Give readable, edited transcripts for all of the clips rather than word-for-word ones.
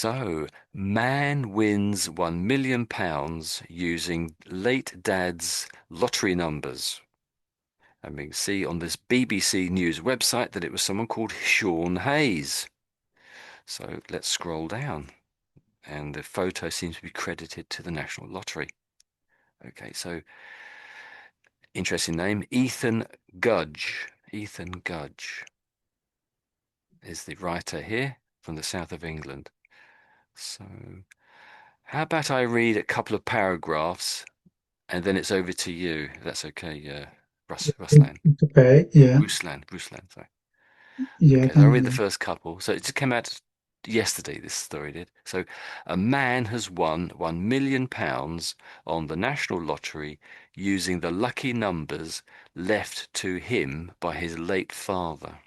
So, man wins £1 million using late dad's lottery numbers. And we can see on this BBC News website that it was someone called Sean Hayes. So let's scroll down. And the photo seems to be credited to the National Lottery. Okay, so interesting name, Ethan Gudge. Ethan Gudge is the writer here from the south of England. So how about I read a couple of paragraphs and then it's over to you. If that's okay, Ruslan. Okay, yeah, Ruslan, sorry. yeah, Okay, so I'll can read the do. first couple. So it just came out yesterday, this story did. So a man has won £1 million on the National Lottery using the lucky numbers left to him by his late father.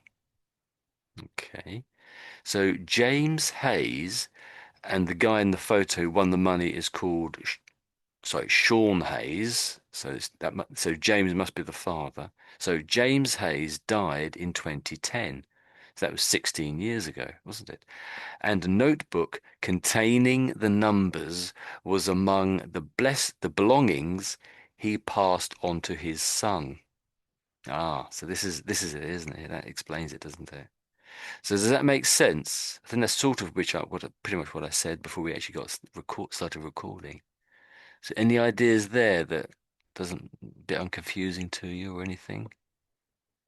Okay. So James Hayes and the guy in the photo who won the money is called, sorry, Sean Hayes. So so James must be the father. So James Hayes died in 2010. So that was 16 years ago, wasn't it? And a notebook containing the numbers was among the belongings he passed on to his son. Ah, so this is it, isn't it? That explains it, doesn't it? So does that make sense? I think that's sort of pretty much what I said before we actually started recording. So any ideas there that doesn't bit unconfusing to you or anything?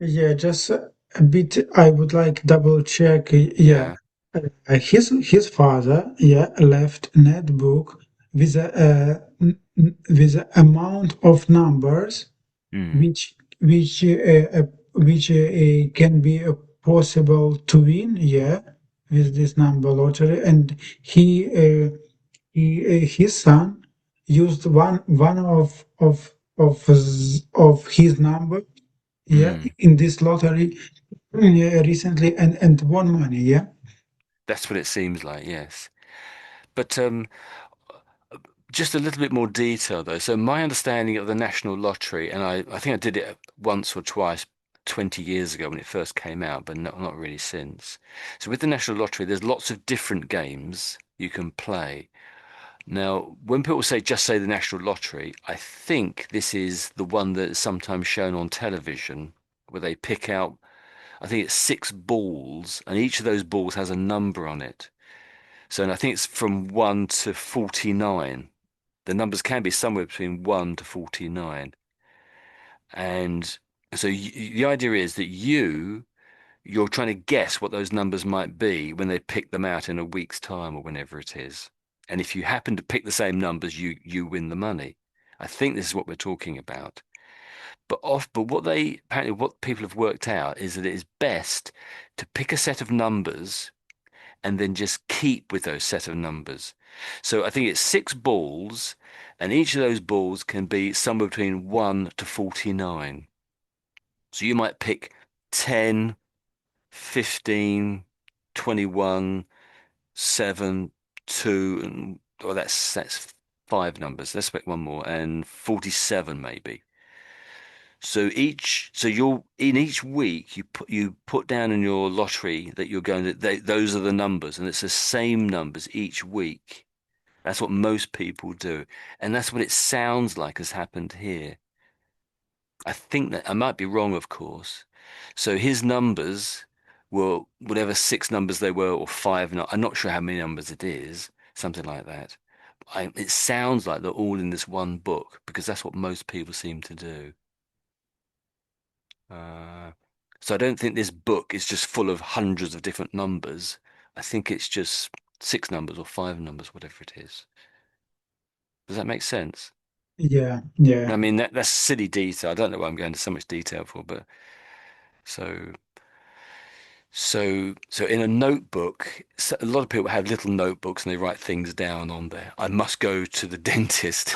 Yeah, just a bit. I would like double check. Yeah, Yeah. his father, yeah, left netbook with a amount of numbers Mm. which can be possible to win. Yeah, with this number lottery, and his son used one of his number, yeah, Mm. in this lottery, yeah, recently, and won money, yeah. That's what it seems like, yes. But just a little bit more detail though. So my understanding of the National Lottery, and I think I did it once or twice 20 years ago when it first came out, but not really since. So with the National Lottery, there's lots of different games you can play. Now, when people just say the National Lottery, I think this is the one that is sometimes shown on television, where they pick out, I think it's six balls, and each of those balls has a number on it. So, and I think it's from 1 to 49. The numbers can be somewhere between 1 to 49. And so the idea is that you're trying to guess what those numbers might be when they pick them out in a week's time or whenever it is. And if you happen to pick the same numbers, you win the money. I think this is what we're talking about. But what people have worked out is that it is best to pick a set of numbers and then just keep with those set of numbers. So I think it's six balls, and each of those balls can be somewhere between 1 to 49. So you might pick 10, 15, 21, 7, 2, and oh, that's five numbers. Let's pick one more, and 47 maybe. So you're in each week you put down in your lottery that you're going to those are the numbers, and it's the same numbers each week. That's what most people do, and that's what it sounds like has happened here. I think that I might be wrong, of course. So his numbers were whatever six numbers they were, or five. I'm not sure how many numbers it is, something like that. It sounds like they're all in this one book because that's what most people seem to do. Uh, so I don't think this book is just full of hundreds of different numbers. I think it's just six numbers or five numbers, whatever it is. Does that make sense? Yeah, yeah, I mean, that's silly detail. I don't know why I'm going into so much detail for, but so so in a notebook, a lot of people have little notebooks and they write things down on there. I must go to the dentist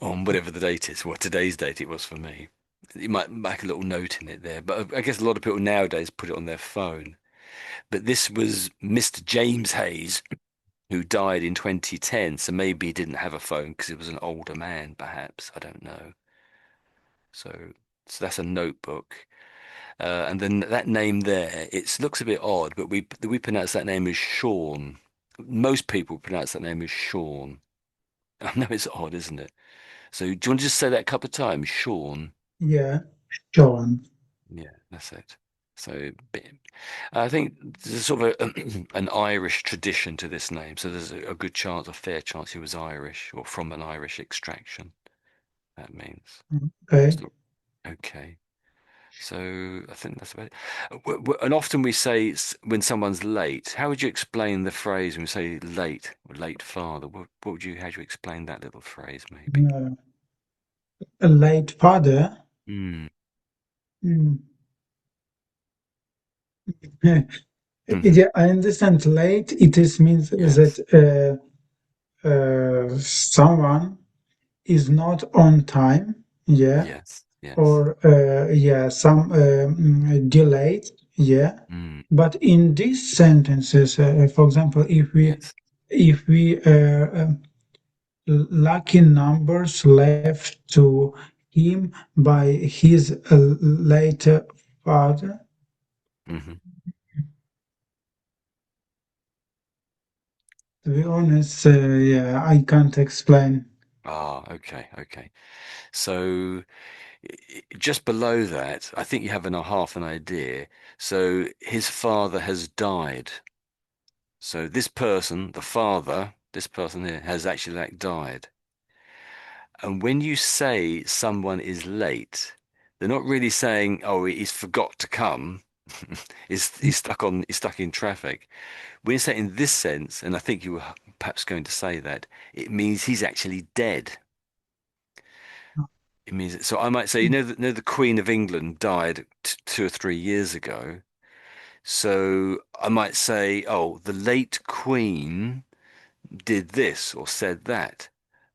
on whatever the date is. Well, today's date it was for me. You might make a little note in it there, but I guess a lot of people nowadays put it on their phone. But this was Mr. James Hayes, who died in 2010, so maybe he didn't have a phone because he was an older man, perhaps. I don't know. So, so that's a notebook. And then that name there, it looks a bit odd, but we pronounce that name as Sean. Most people pronounce that name as Sean. I know it's odd, isn't it? So do you want to just say that a couple of times? Sean. Yeah, Sean. Yeah, that's it. So I think there's sort of an Irish tradition to this name. So there's a good chance, a fair chance he was Irish or from an Irish extraction. That means. Okay. So, okay. So I think that's about it. And often we say when someone's late, how would you explain the phrase when we say late or late father? What would you, how do you explain that little phrase maybe? Uh, a late father. Hmm. Mm. Hmm. Yeah, I understand. Late. It is means Yes. that someone is not on time. Yeah, Yes. Yes. or yeah, some delayed. Yeah, Hmm. but in these sentences, for example, Yes. if we lucky numbers left to him by his late father. Hmm. To be honest, yeah, I can't explain. Ah, okay. Okay. So just below that, I think you have a half an idea. So his father has died. So this person, the father, this person here has actually like died. And when you say someone is late, they're not really saying, "Oh, he's forgot to come." He's stuck in traffic. When you say it in this sense, and I think you were perhaps going to say that, it means he's actually dead. It means so. I might say, know the Queen of England died 2 or 3 years ago. So I might say, oh, the late Queen did this or said that.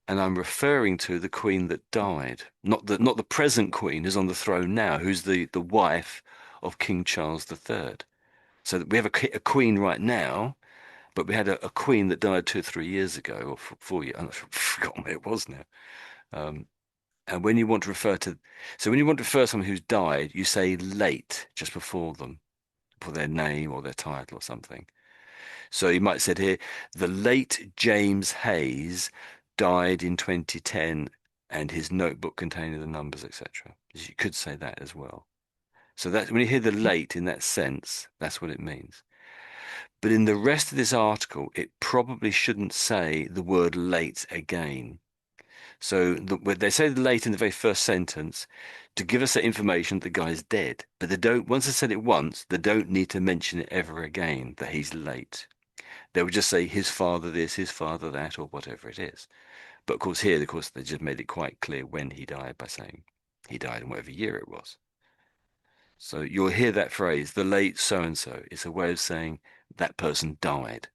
And I'm referring to the queen that died, not the present queen who's on the throne now, who's the wife of King Charles III. So we have a queen right now, but we had a queen that died 2 or 3 years ago, or 4 years. I'm not sure, I've forgotten when it was now. Um, and when you want to refer to, so when you want to refer to someone who's died, you say late just before them, for their name or their title or something. So you might have said here, the late James Hayes died in 2010 and his notebook containing the numbers, etc. You could say that as well. So that when you hear the late in that sense, that's what it means. But in the rest of this article, it probably shouldn't say the word late again. So when they say late in the very first sentence to give us that information that the guy's dead. But they don't, once they said it once, they don't need to mention it ever again that he's late. They would just say his father this, his father that, or whatever it is. But of course, here, of course, they just made it quite clear when he died by saying he died in whatever year it was. So you'll hear that phrase, the late so and so. It's a way of saying that person died.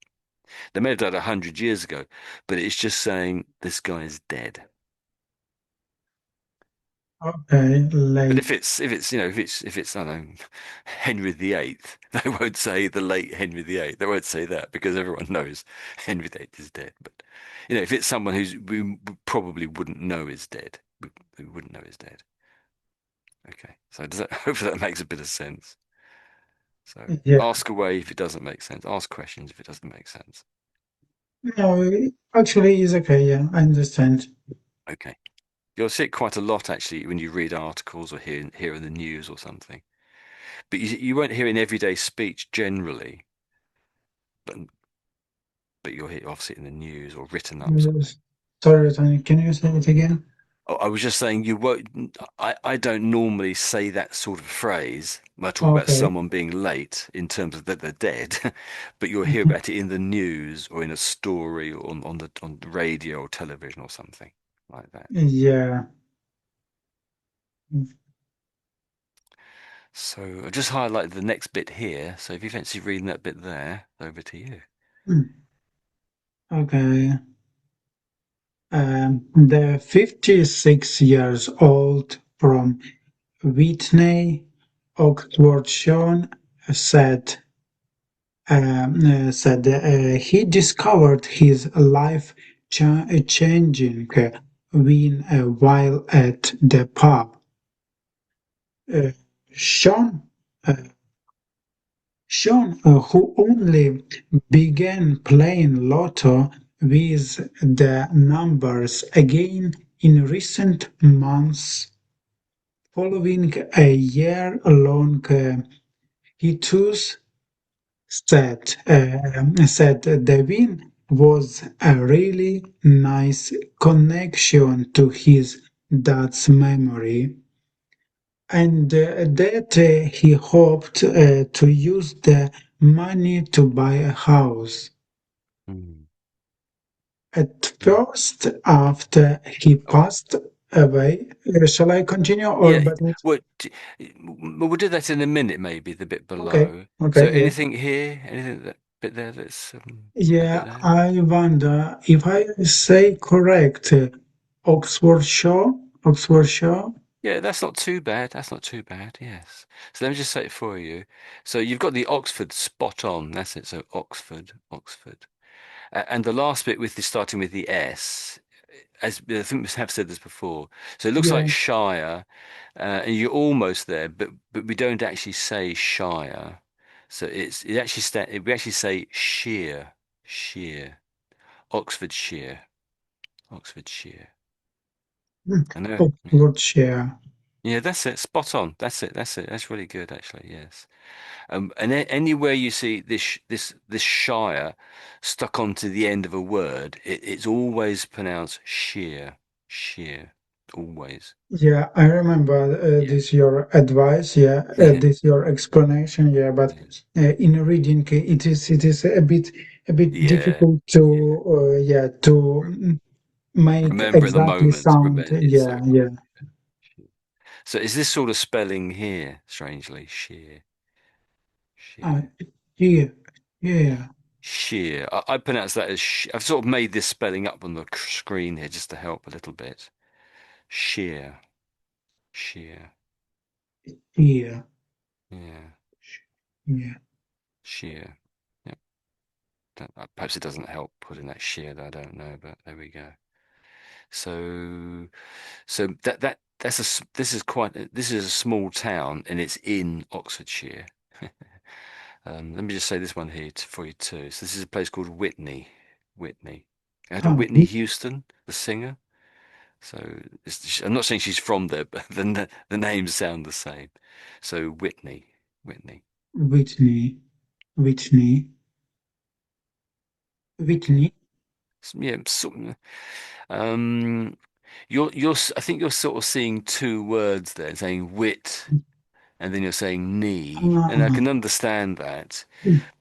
They may have died 100 years ago, but it's just saying this guy is dead. Okay, But late. if it's I don't know Henry VIII, they won't say the late Henry VIII. They won't say that because everyone knows Henry VIII is dead. But if it's someone who's we probably wouldn't know is dead, we wouldn't know is dead. Okay, so does that hopefully that makes a bit of sense. So Yeah. ask away if it doesn't make sense. Ask questions if it doesn't make sense. No, actually, it's okay. Yeah, I understand. Okay, you'll see it quite a lot actually when you read articles or hear in the news or something. But you won't hear in everyday speech generally. But you'll hear obviously in the news or written up Yes. something. Sorry, Tony, can you say it again? Oh, I was just saying you won't. I don't normally say that sort of phrase when I talk about Okay. someone being late in terms of that they're dead, but you'll hear Mhm. about it in the news or in a story or on the radio or television or something like that. Yeah. So I just highlighted the next bit here. So if you fancy reading that bit there, over to you. Mm. Okay. The 56 years old from Whitney, Oxfordshire, said he discovered his life changing win while at the pub. Uh, Sean, uh, Sean, who only began playing Lotto with the numbers again in recent months, following a year-long hiatus, said the win was a really nice connection to his dad's memory, and that he hoped to use the money to buy a house. Mm. At Yeah. first, after he Oh, passed away, shall I continue or yeah. but Well, we'll do that in a minute, maybe the bit okay, below. So okay, yeah. anything here, anything that bit there that's a bit Yeah, there. I wonder if I say correct, Oxfordshire, Oxfordshire. Yeah, that's not too bad. That's not too bad. Yes. So let me just say it for you. So you've got the Oxford spot on. That's it. So Oxford, Oxford. And the last bit with the starting with the S, as I think we have said this before. So it looks like Yeah, Shire, and you're almost there, but we don't actually say Shire. So it actually we actually say sheer, sheer, Oxfordshire, Oxfordshire. mm, I know. Yeah. Oxfordshire. Yeah, that's it. Spot on. That's it. That's it. That's really good, actually. Yes. And anywhere you see this shire stuck onto the end of a word, it's always pronounced sheer, sheer, always. Yeah, I remember Yeah, this your advice. Yeah, yeah, this your explanation. Yeah, but yeah, in reading, it is a bit yeah, difficult yeah. to yeah to make Remember at the exactly moment. sound. Remember, it's so Yeah, yeah. hard. So is this sort of spelling here? Strangely, sheer, Uh, sheer, yeah, yeah. sheer. I pronounce that as. I've sort of made this spelling up on the screen here just to help a little bit. Sheer, sheer. Yeah, Yeah, yeah. sheer. Yeah. Perhaps it doesn't help putting that sheer. I don't know, but there we go. So, so that's this is this is a small town and it's in Oxfordshire. Let me just say this one here for you too. So this is a place called Whitney. Whitney. I had a Ah, Whitney Houston, the singer. So I'm not saying she's from there, but the names sound the same. So Whitney, Whitney. Whitney, Whitney, Okay. Whitney. Yeah. Um, I think you're sort of seeing two words there, saying wit, and then you're saying knee, and I Ah, can understand that.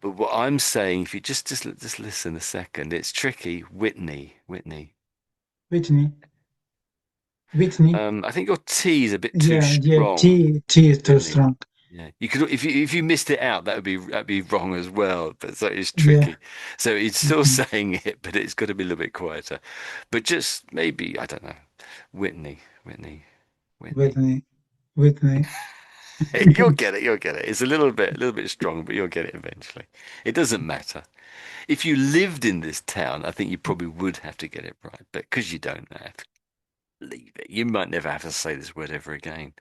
But what I'm saying, if you just listen a second, it's tricky. Whitney, Whitney. Whitney, Whitney. I think your T is a bit too Yeah, yeah. strong. T is too Whitney. strong. Yeah, you could if you missed it out, that'd be wrong as well. But so it's Yeah. tricky. So it's still Mhm. saying it, but it's got to be a little bit quieter. But just maybe I don't know. Whitney, Whitney, Whitney. Whitney, Whitney. You'll get it. You'll get it. It's a little bit strong, but you'll get it eventually. It doesn't matter. If you lived in this town, I think you probably would have to get it right. But because you don't have to leave it, you might never have to say this word ever again.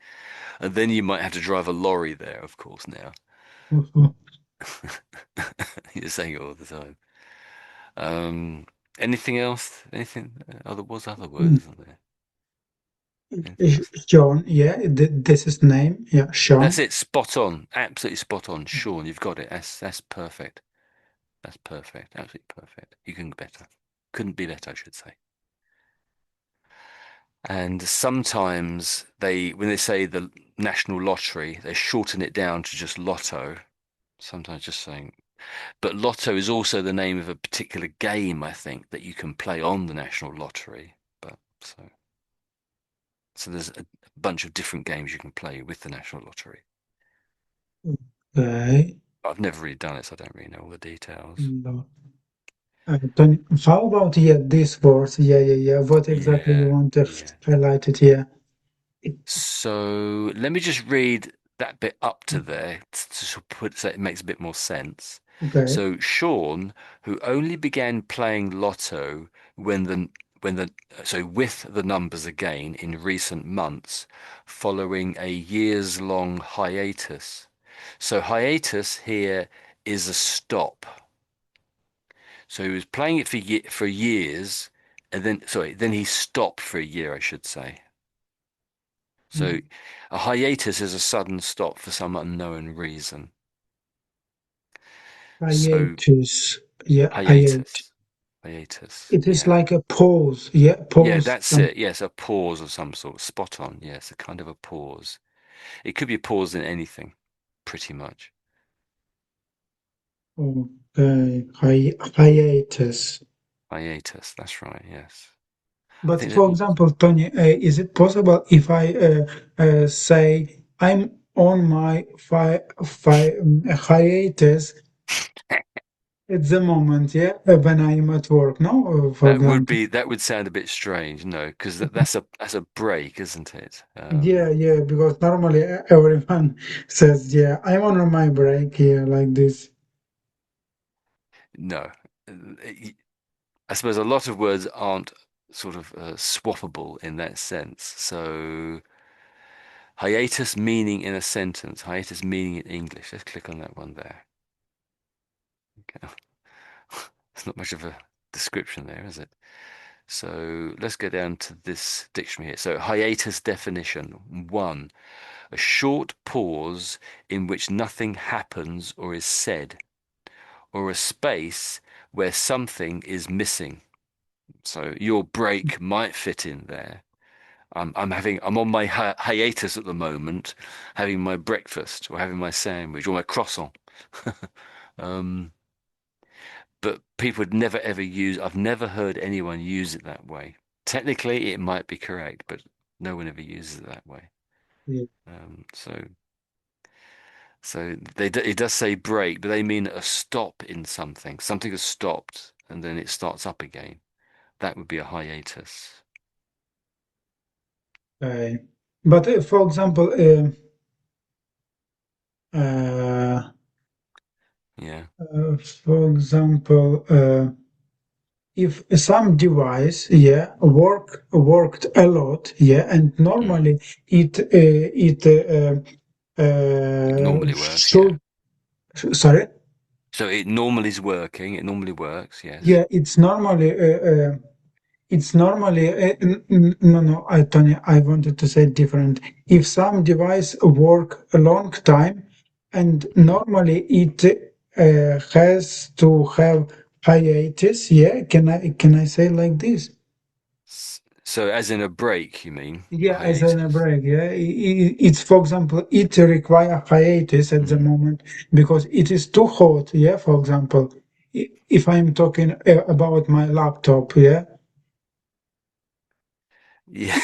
And then you might have to drive a lorry there, of course, now. You're saying it all the time. Um, anything else? Anything? Other was other words, isn't there? Anything else? Sean, yeah, this is name. Yeah, That's Sean. it. Spot on. Absolutely spot on. Sean, you've got it. That's perfect. That's perfect. Absolutely perfect. You can better. Couldn't be better, I should say. And sometimes when they say the national lottery, they shorten it down to just lotto. Sometimes just saying, but lotto is also the name of a particular game, I think, that you can play on the national lottery. But so there's a bunch of different games you can play with the national lottery. Okay. I've never really done it, so I don't really know all the details. No. Tony, how about yeah this verse? Yeah, yeah, yeah. What exactly you Yeah, want to yeah. highlight it? Yeah. So let me just read that bit up to there to put so it makes a bit more sense. Okay. So Sean, who only began playing Lotto when the when the so with the numbers again in recent months, following a years-long hiatus. So hiatus here is a stop. So he was playing it for years, and then sorry, then he stopped for a year, I should say. So Mm. a hiatus is a sudden stop for some unknown reason. So Hiatus. Yeah, hiatus. hiatus, hiatus, It is yeah. like a pause. Yeah, Yeah, pause. that's it. Yes, a pause of some sort. Spot on. Yes, a kind of a pause. It could be a pause in anything, pretty much. Okay, hiatus. Hiatus, that's right. Yes. I But think for that example, Tony, is it possible if I say I'm on my hiatus at the moment, yeah, when I'm at work, no, for example. that would sound a bit strange, no, because that's a break, isn't it? Yeah, yeah, because normally everyone says, yeah, I'm on my break here, like this. No. I suppose a lot of words aren't sort of swappable in that sense. So hiatus meaning in a sentence, hiatus meaning in English. Let's click on that one there. Okay. It's not much of a description there, is it? So let's go down to this dictionary here. So hiatus definition. One, a short pause in which nothing happens or is said, or a space where something is missing. So your break might fit in there. I'm on my hiatus at the moment, having my breakfast or having my sandwich or my croissant. Um, but people would never ever use, I've never heard anyone use it that way. Technically, it might be correct, but no one ever uses it that way. Yeah. So it does say break, but they mean a stop in something. Something has stopped and then it starts up again. That would be a hiatus. Okay. But for example, uh, Yeah. if some device, yeah, worked a lot, yeah, and Mm. normally It normally works, yeah. should, sorry, So it normally is working. It normally works, yes. yeah, no, no, Tony, I wanted to say different. If some device work a long time, and Mm. normally it has to have hiatus, yeah, can I say like this? So as in a break, you mean? A Yeah, as an hiatus. break, yeah. It's, for example, it require hiatus at the Mm. moment because it is too hot, yeah, for example. If I'm talking about my laptop, yeah. Yeah.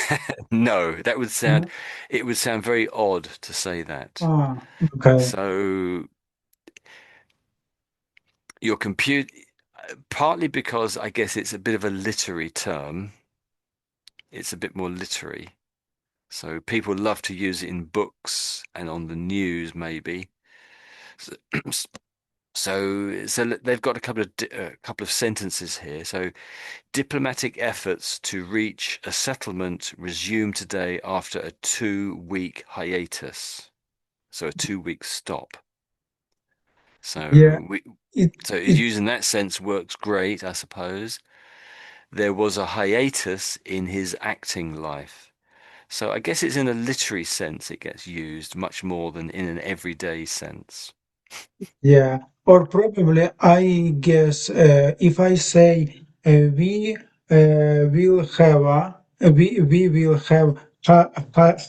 No, No? it would sound very odd to say that. Ah, okay. So your compute, partly because I guess it's a bit of a literary term. It's a bit more literary. So people love to use it in books and on the news, maybe. So, so they've got a couple of sentences here. So diplomatic efforts to reach a settlement resume today after a 2 week hiatus. So a 2 week stop. Yeah, So we it so it using that sense works great, I suppose. There was a hiatus in his acting life. So I guess it's in a literary sense it gets used much more than in an everyday sense. yeah, or probably I guess if I say we will have we will have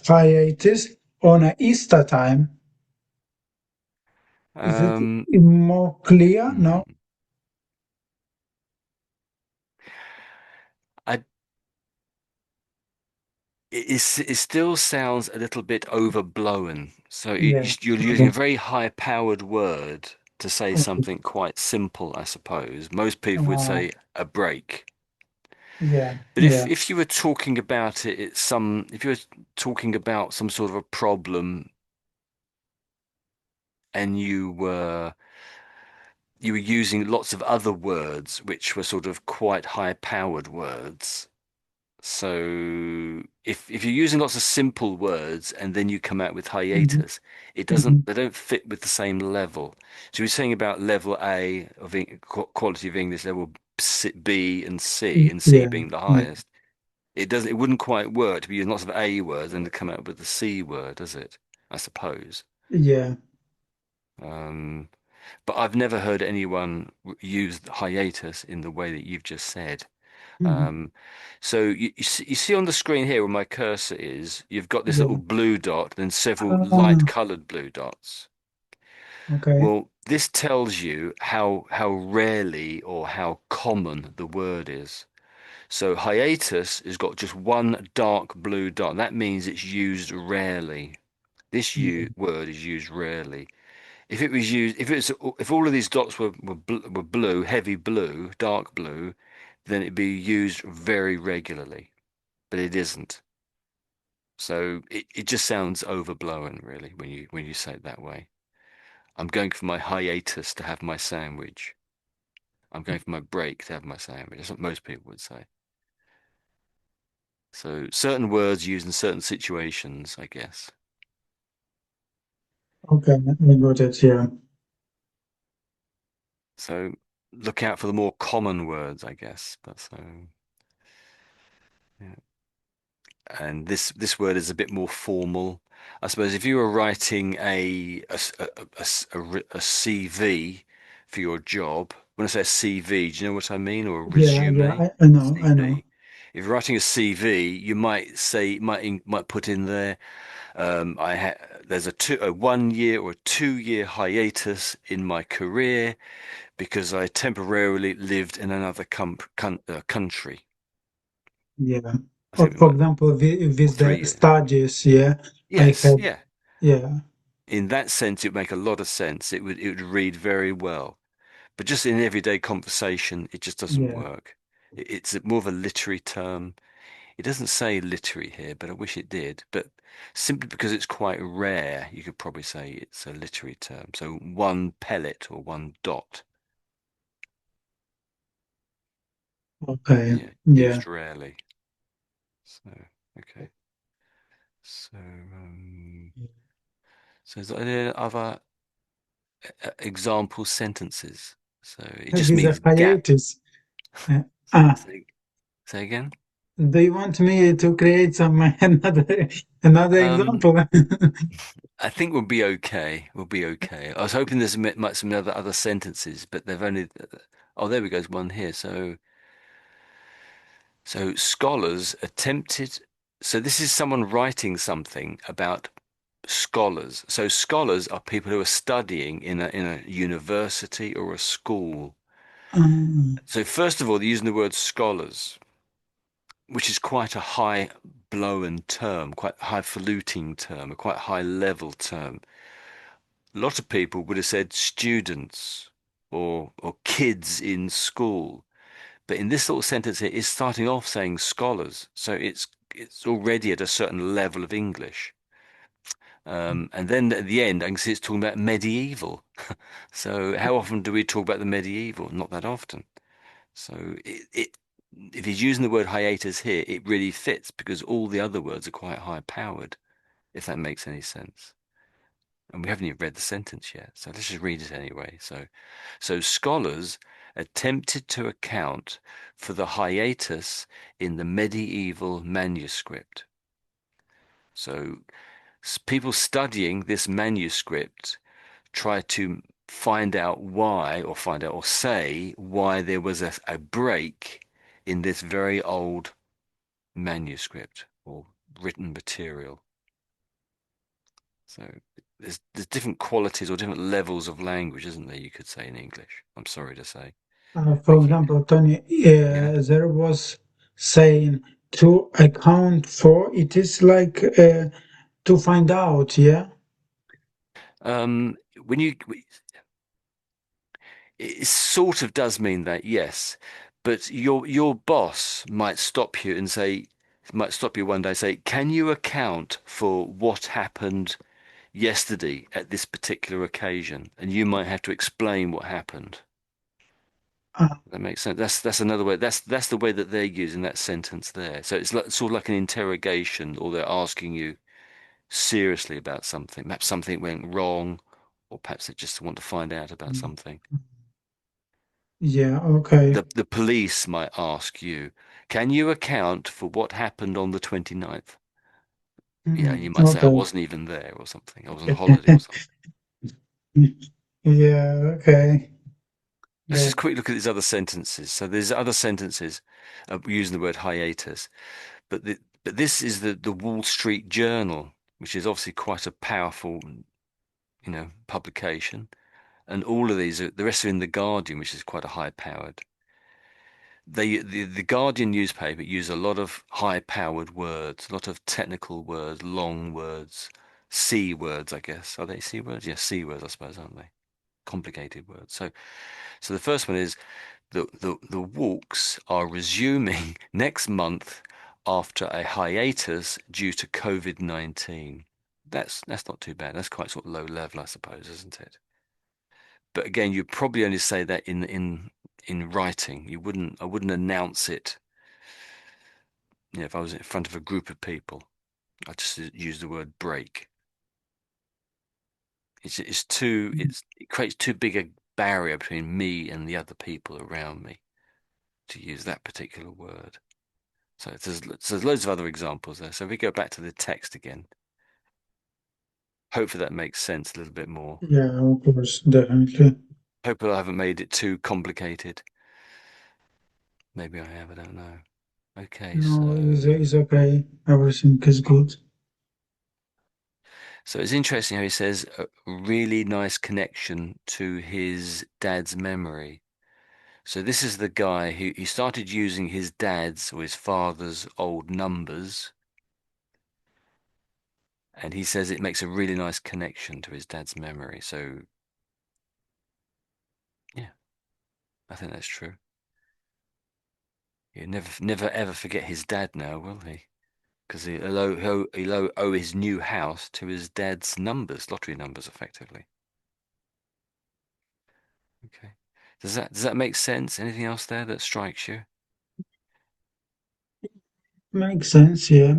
hiatus on a Easter time. Is it Um, more clear? hmm. No? I it still sounds a little bit overblown. So Yeah. you're using a very high-powered word to say Okay. something quite simple, I suppose. Most people would Uh, say a break. yeah, But yeah, if you were talking about if you were talking about some sort of a problem and you were using lots of other words which were sort of quite high-powered words, So if you're using lots of simple words and then you come out with Mhm, hiatus, it doesn't mhm. they don't fit with the same level. So we're saying about level A of quality of English, level B and C Yeah, being the yeah, highest. It wouldn't quite work to be using lots of A words and to come out with the C word, does it? I suppose. yeah. Um, but I've never heard anyone use hiatus in the way that you've just said. Mhm. Um, so you see on the screen here where my cursor is, you've got this little Yeah. blue dot and several light Ah, colored blue dots. okay. Well, this tells you how rarely or how common the word is. So hiatus has got just one dark blue dot. That means it's used rarely. This Yeah, word is used rarely. If it was used, if all of these dots were blue, heavy blue, dark blue, then it'd be used very regularly, but it isn't. So it just sounds overblown, really, when you say it that way. I'm going for my hiatus to have my sandwich. I'm going for my break to have my sandwich. That's what most people would say. So certain words used in certain situations, I guess. okay, I got it. Yeah. So look out for the more common words, I guess. But so yeah. And this word is a bit more formal. I suppose if you were writing a CV for your job, when I say a CV, do you know what I mean? Or a Yeah, yeah, resume? I know, I know. CV. If you're writing a CV, you might say might put in there, I ha there's a 1 year or a 2 year hiatus in my career because I temporarily lived in another country. Yeah. I Or think we for might, example, or with the 3 years. studies, yeah, I Yes, had, yeah. yeah, In that sense, it would make a lot of sense. It would read very well. But just in everyday conversation, it just doesn't yeah. work. It's more of a literary term. It doesn't say literary here, but I wish it did. But simply because it's quite rare, you could probably say it's a literary term. So one pellet or one dot, Okay, yeah, yeah. used rarely. So okay. So so is there any other example sentences? So it just With the means gap. hiatus. Uh, ah, Say, say again. do you want me to create some another Um, example? I think we'll be okay. We'll be okay. I was hoping there's some other sentences, but they've only. Oh, there we go. There's one here. So scholars attempted. So this is someone writing something about scholars. So scholars are people who are studying in a university or a school. Um, So first of all, they're using the word scholars, which is quite a high blown term, quite a highfalutin term, a quite high level term. A lot of people would have said students or kids in school. But in this little sentence here, it's starting off saying scholars. So it's already at a certain level of English. And then at the end, I can see it's talking about medieval. So how often do we talk about the medieval? Not that often. So if he's using the word hiatus here, it really fits because all the other words are quite high powered, if that makes any sense. And we haven't even read the sentence yet, so let's just read it anyway. So scholars attempted to account for the hiatus in the medieval manuscript. So people studying this manuscript try to find out or say why there was a break in this very old manuscript or written material. So there's different qualities or different levels of language, isn't there? You could say in English. I'm sorry to say. for Like example, Tony, yeah. there was saying to account for, it is like to find out, yeah? When you it sort of does mean that, yes. But your boss might stop you one day and say, "Can you account for what happened yesterday at this particular occasion?" And you might have to explain what happened. That makes sense. That's another way. That's the way that they're using that sentence there. So it's like, sort of like an interrogation, or they're asking you seriously about something. Perhaps something went wrong, or perhaps they just want to find out about something. Yeah, okay. The police might ask you, "Can you account for what happened on the 29th?" Yeah, and you might say, "I Okay. wasn't even there," or something. I was on holiday or something. Yeah, okay. Let's Yeah. just quickly look at these other sentences. So there's other sentences using the word hiatus. But this is the Wall Street Journal, which is obviously quite a powerful, publication. And all of these are the rest are in the Guardian, which is quite a high-powered. The Guardian newspaper use a lot of high-powered words, a lot of technical words, long words, C words, I guess. Are they C words? Yes, C words, I suppose, aren't they? Complicated words. So the first one is the walks are resuming next month after a hiatus due to COVID-19. That's not too bad. That's quite sort of low level, I suppose, isn't it? But again, you'd probably only say that in writing. I wouldn't announce it, if I was in front of a group of people. I just use the word break. It creates too big a barrier between me and the other people around me to use that particular word. So there's loads of other examples there. So if we go back to the text again, hopefully that makes sense a little bit more. Yeah, of course, definitely. Hopefully I haven't made it too complicated. Maybe I have, I don't know. Okay, No, so it's okay. Everything is good. so it's interesting how he says a really nice connection to his dad's memory. So this is the guy who he started using his dad's or his father's old numbers, and he says it makes a really nice connection to his dad's memory. So yeah, I think that's true. He'll never ever forget his dad now, will he? Because he'll owe his new house to his dad's numbers, lottery numbers, effectively. Okay. Does that make sense? Anything else there that strikes you? Makes sense, yeah.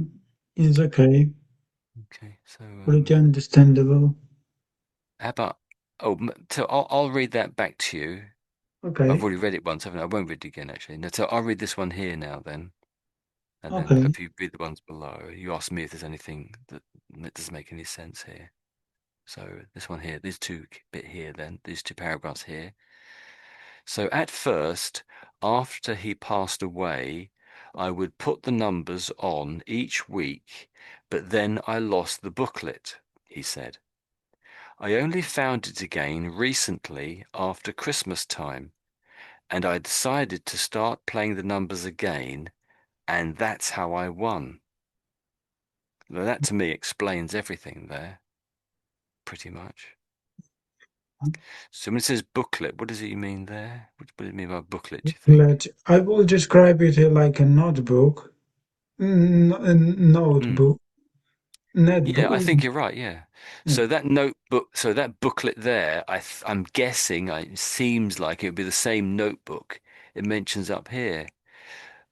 It's okay. Okay. So Pretty understandable. how about so I'll read that back to you. I've Okay, already read it once, haven't I? I won't read it again actually. No, so I'll read this one here now then, and then okay. if you read the ones below, you ask me if there's anything that doesn't make any sense here. So this one here, these two bit here then, these two paragraphs here. So at first, after he passed away, I would put the numbers on each week, but then I lost the booklet, he said. I only found it again recently after Christmas time, and I decided to start playing the numbers again, and that's how I won. Now, that to me explains everything there, pretty much. So when it says booklet, what does he mean there? What do you mean by booklet, do you think? I will describe it like a notebook. A Mm. notebook. Yeah, I Netbook. think you're right. Yeah. Yeah. So that notebook, so that booklet there, I'm guessing it seems like it would be the same notebook it mentions up here,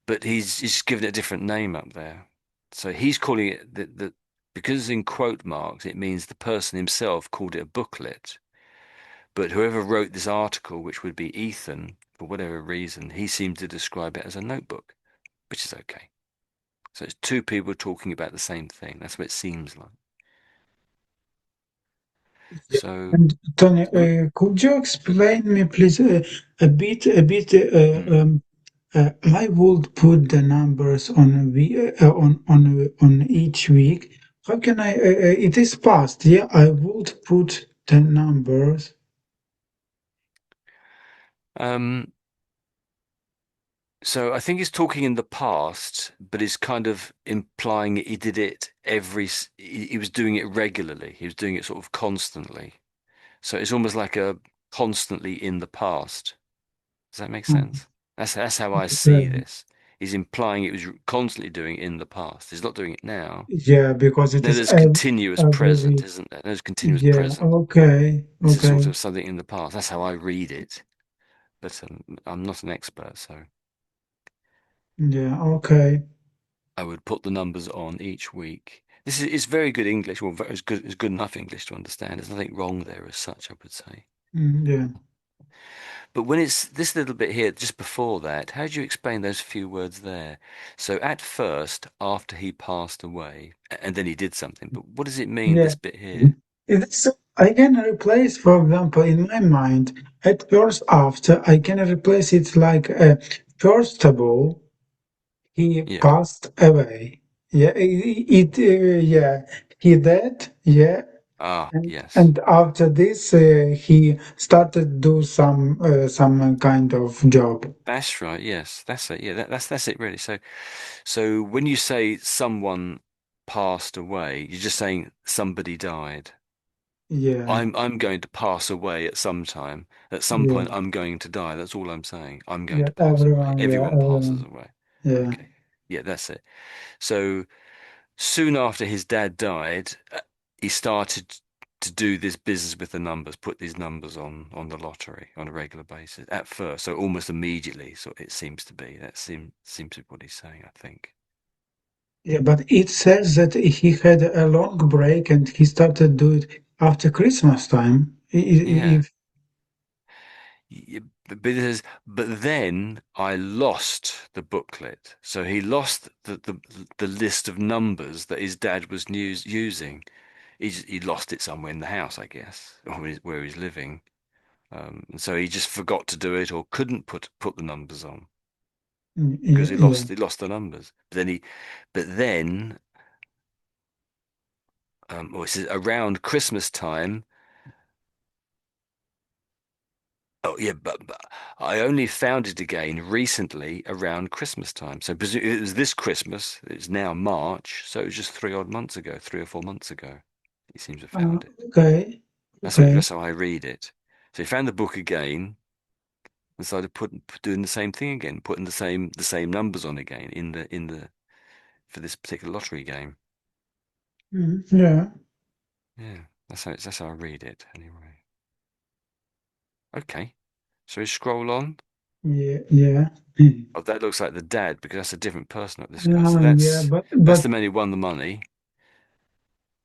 but he's just given it a different name up there. So he's calling it because in quote marks it means the person himself called it a booklet, but whoever wrote this article, which would be Ethan, for whatever reason, he seemed to describe it as a notebook, which is okay. So it's two people talking about the same thing. That's what it seems like. Yeah. So. And Tony, So could you explain me, please, a bit? mm. I would put the numbers on a on each week. How can I? It is past. Yeah, I would put the numbers. Um, so I think he's talking in the past, but he's kind of implying he did it he was doing it regularly. He was doing it sort of constantly. So it's almost like a constantly in the past. Does that make Mm, sense? That's how I see okay. this. He's implying it was constantly doing it in the past. He's not doing it now. Yeah, because it No, is there's continuous every present, week. isn't there? There's continuous Yeah. present. Okay. This is sort Okay. of something in the past. That's how I read it. but I'm not an expert, so Yeah, okay. I would put the numbers on each week. This is it's very good English, well, it's good enough English to understand. There's nothing wrong there as such, I would say. Yeah. But when it's this little bit here, just before that, how do you explain those few words there? So at first, after he passed away, and then he did something, but what does it mean, Yeah. this bit here? It's, I can replace, for example, in my mind, at first, after, I can replace it like first of all, he Yeah. passed away. Yeah, yeah, he dead. Yeah, Ah, and yes. after this, he started do some kind of job. That's right. Yes, that's it. Yeah, that's it really. So when you say someone passed away, you're just saying somebody died. Yeah, I'm going to pass away at some time. At some yeah, point, I'm going to die. That's all I'm saying. I'm going yeah. to pass away. Yeah, Everyone passes everyone. away. Yeah. Okay. Yeah, that's it. So soon after his dad died, he started to do this business with the numbers, put these numbers on the lottery on a regular basis at first. So almost immediately, so it seems to be. That seems to be what he's saying, I think. Yeah, but it says that he had a long break and he started do it after Christmas time. Yeah. If Yeah, but then I lost the booklet. So he lost the list of numbers that his dad was using. He lost it somewhere in the house, I guess, or where he's living. And so he just forgot to do it or couldn't put the numbers on because yeah, yeah. he lost the numbers. But then, or it says around Christmas time. Oh yeah, but I only found it again recently around Christmas time. So it was this Christmas. It's now March, so it was just 3 odd months ago, 3 or 4 months ago. He seems to have found it. Okay, okay. That's how I read it. So he found the book again and started doing the same thing again, putting the same numbers on again in the for this particular lottery game. Yeah, Yeah, that's how I read it anyway. Okay, so we scroll on. yeah, yeah. Oh, that looks like the dad because that's a different person at this guy. So Yeah, that's but the man who won the money.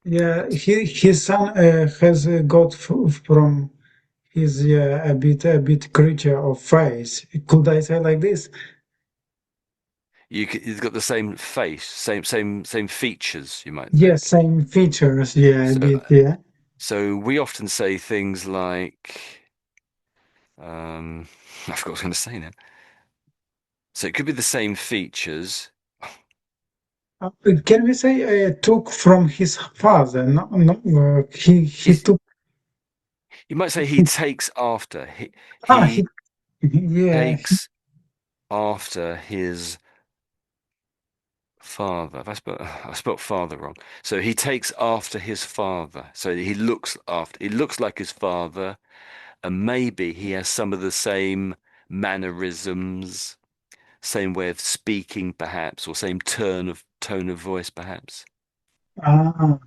yeah, But his son has got from his a bit creature of face. Could I say like this? he's got the same face, same features, you might Yeah, think. same features. Yeah, a So bit. Yeah. so we often say things like I forgot what I was going to say now. So it could be the same features. Can we say took from his father? No, no. He He's took. you might say he takes after. Ah, He yeah. takes after his father. Have I spelled father wrong. So he takes after his father. So he looks like his father, and maybe he has some of the same mannerisms, same way of speaking, perhaps, or same tone of voice, perhaps.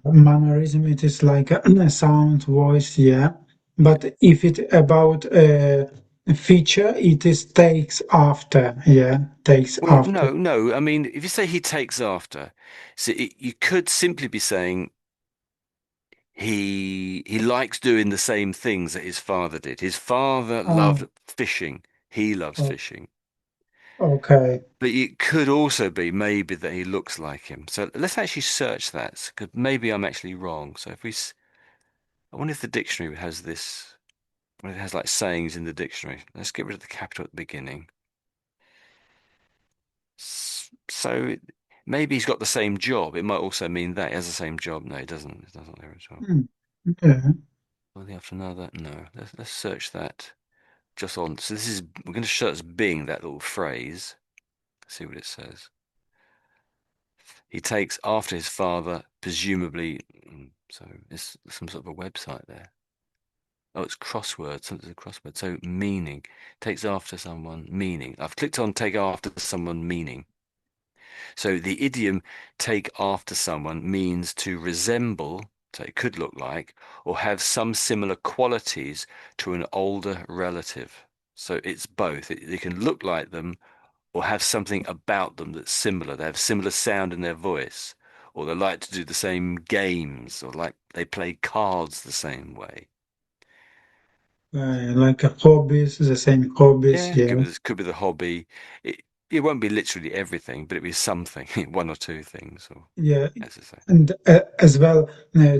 Mannerism, it is like a sound, voice, yeah. Yeah. But if it about a feature, it is takes after, yeah, takes Well, after. no. I mean, if you say he takes after, you could simply be saying he likes doing the same things that his father did. His father Ah, loved fishing. He loves o- fishing. okay. But it could also be maybe that he looks like him. So let's actually search that, because maybe I'm actually wrong. So I wonder if the dictionary has this, when it has like sayings in the dictionary. Let's get rid of the capital at the beginning. So maybe he's got the same job. It might also mean that he has the same job. No, he doesn't. It doesn't there at all. Hmm. Yeah. One after another. No. Let's search that just on. So we're going to search Bing that little phrase. See what it says. He takes after his father, presumably. So it's some sort of a website there. Oh, it's crossword. Something's a crossword. So meaning takes after someone. Meaning. I've clicked on take after someone. Meaning. So the idiom take after someone means to resemble. So it could look like or have some similar qualities to an older relative. So it's both. They can look like them or have something about them that's similar. They have similar sound in their voice, or they like to do the same games, or like they play cards the same way. Like hobbies, the same hobbies, Yeah, yeah, could be the hobby. It it won't be literally everything, but it'll be something, one or two things, or yeah, as I say. and as well,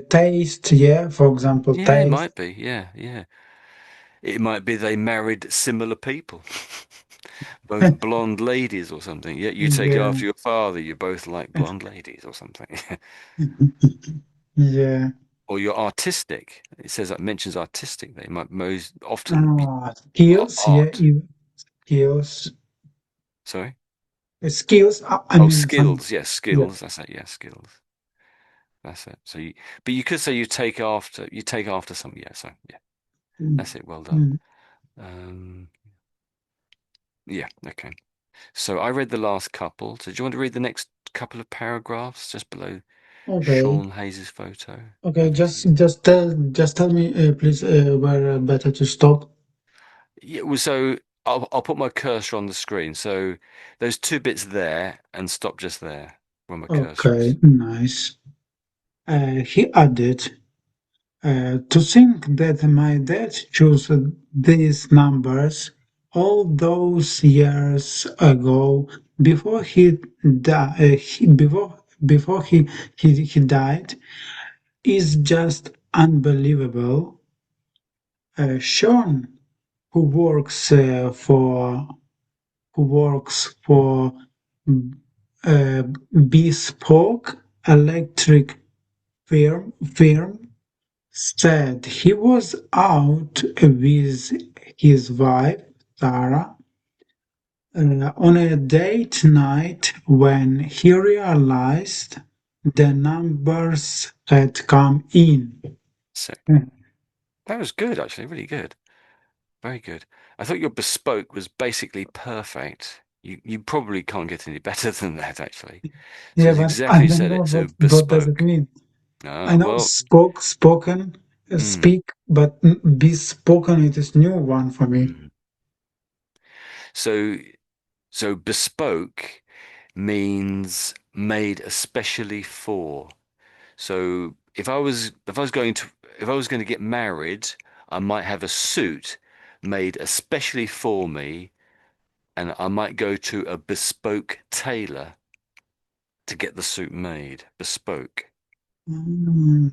taste, yeah, for example, Yeah, it taste, might be. Yeah, yeah. It might be they married similar people, both blonde ladies or something. Yeah, you take yeah, after your father, you both like blonde ladies or something. yeah, Or you're artistic. It says that mentions artistic. They might most often be skills, yeah, art. skills, Sorry? skills. I Oh, mean, some, skills. Yes, yeah, skills. That's it. Yeah, skills. That's it. So but you could say you take after something. Yeah, so yeah, mm, that's it. Well done. mm, Um, yeah, okay. So I read the last couple. So do you want to read the next couple of paragraphs just below okay. Sean Hayes's photo? Okay, Over to you. just tell me, please, where better to stop. Yeah, well, so I'll put my cursor on the screen. So those two bits there and stop just there where my cursor Okay, is. nice. He added, to think that my dad chose these numbers all those years ago before he died is just unbelievable. Sean, who works for uh, bespoke electric firm, said he was out with his wife Sarah on a date night when he realized the numbers had come in. So that was good, actually, really good. Very good. I thought your bespoke was basically perfect. You probably can't get any better than that, actually. So Yeah, it's but I exactly don't said know it. So what does it bespoke. mean. I Ah, know well, spoken, mm, speak, but be spoken it is new one for me. mm. So so bespoke means made especially for. So if I was going to get married, I might have a suit made especially for me, and I might go to a bespoke tailor to get the suit made. Bespoke. Mm.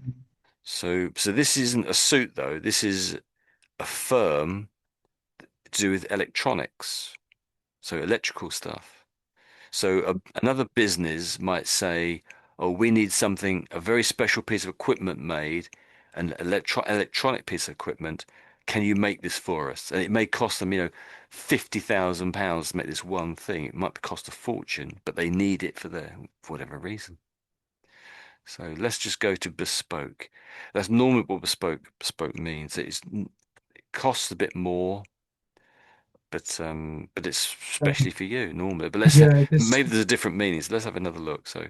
So this isn't a suit though. This is a firm to do with electronics, so electrical stuff. So another business might say, "Oh, we need something, a very special piece of equipment made, an electronic piece of equipment. Can you make this for us?" And it may cost them, £50,000 to make this one thing. It might cost a fortune, but they need it for whatever reason. So let's just go to bespoke. That's normally what bespoke means. It costs a bit more, but it's especially for you normally. But Yeah, it is. maybe there's a different meaning. So let's have another look. So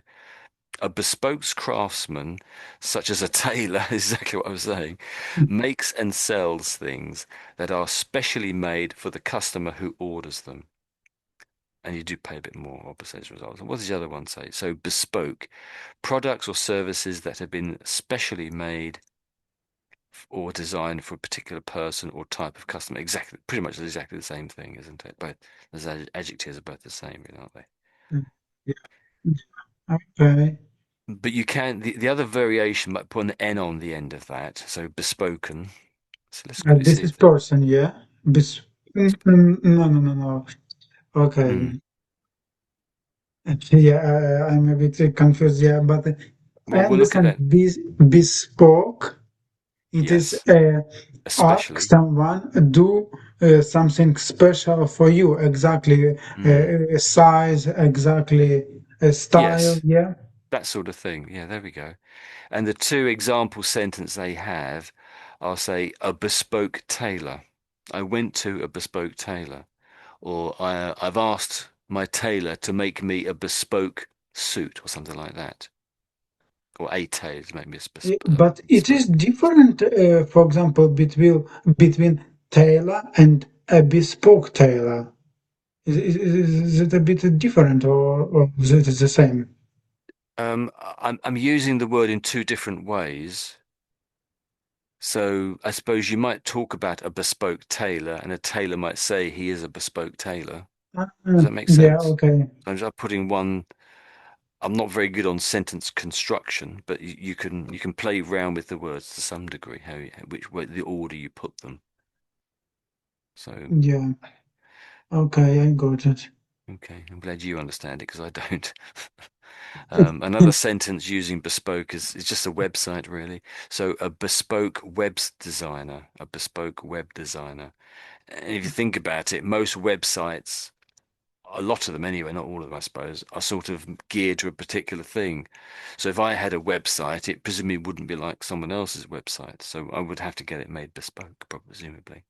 a bespoke craftsman, such as a tailor, is exactly what I was saying, makes and sells things that are specially made for the customer who orders them. And you do pay a bit more, obviously, as a result. And what does the other one say? So bespoke, products or services that have been specially made or designed for a particular person or type of customer. Exactly, pretty much exactly the same thing, isn't it? Both those adjectives are both the same, really, aren't they? Yeah. Okay. But you can the other variation might put an N on the end of that, so bespoken. So let's quickly This see is if that. person, yeah? No, no, no, no. Mm. Okay. Yeah, I'm a bit confused, yeah, but I Well, we'll look at understand that. bespoke. It is Yes, ask especially. someone do something special for you, exactly Mm. size, exactly style, Yes, yeah. that sort of thing. Yeah, there we go. And the two example sentence they have, I'll say a bespoke tailor. I went to a bespoke tailor. Or I've asked my tailor to make me a bespoke suit or something like that. Or a tailor to make me a But it is bespoke. different, for example, between tailor and a bespoke tailor. Is it a bit different or is it the same? I'm using the word in two different ways. So I suppose you might talk about a bespoke tailor, and a tailor might say he is a bespoke tailor. Does that make Yeah, sense? okay. I'm just putting one. I'm not very good on sentence construction, but you can play around with the words to some degree, which way the order you put them. So Yeah, okay, I got it. okay, I'm glad you understand it because I don't. Another sentence using bespoke is just a website, really. So a bespoke web designer. And if you think about it, most websites, a lot of them anyway, not all of them, I suppose, are sort of geared to a particular thing. So if I had a website, it presumably wouldn't be like someone else's website. So I would have to get it made bespoke, presumably,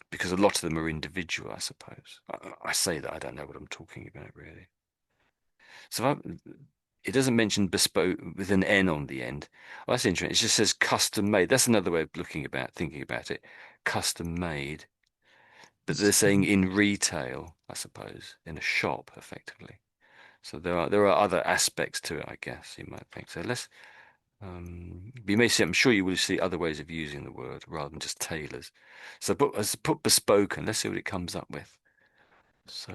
because a lot of them are individual, I suppose. I say that I don't know what I'm talking about, really. So it doesn't mention bespoke with an N on the end. Oh, that's interesting. It just says custom made. That's another way of thinking about it. Custom made. But they're saying in retail, I suppose, in a shop, effectively. So there are other aspects to it, I guess, you might think. So you may see, I'm sure you will see other ways of using the word rather than just tailors. So put bespoken. Let's see what it comes up with. So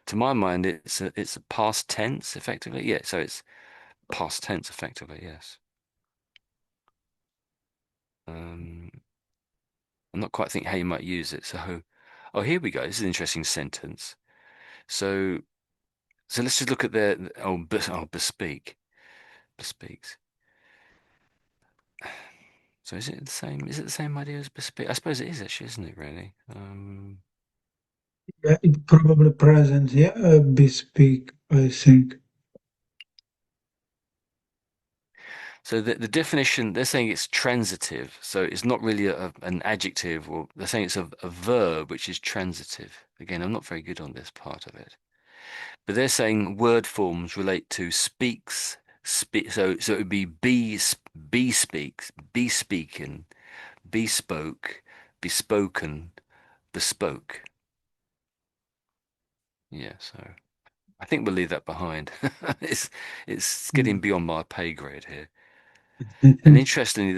to my mind, it's a past tense, effectively. Yeah, so it's past tense, effectively, yes. Um, I'm not quite thinking how you might use it. So, oh, here we go. This is an interesting sentence. So, so let's just look at bespeak, bespeaks. So is it the same? Is it the same idea as bespeak? I suppose it is actually, isn't it? Really. Yeah, it probably present, yeah, bespeak, I think. So the definition they're saying it's transitive. So it's not really an adjective, or they're saying it's a verb which is transitive. Again, I'm not very good on this part of it. But they're saying word forms relate to so it would be speaks, be speaking, bespoke, bespoken, bespoke. Yeah, so I think we'll leave that behind. It's it's getting Mm. beyond my pay grade here. And interestingly,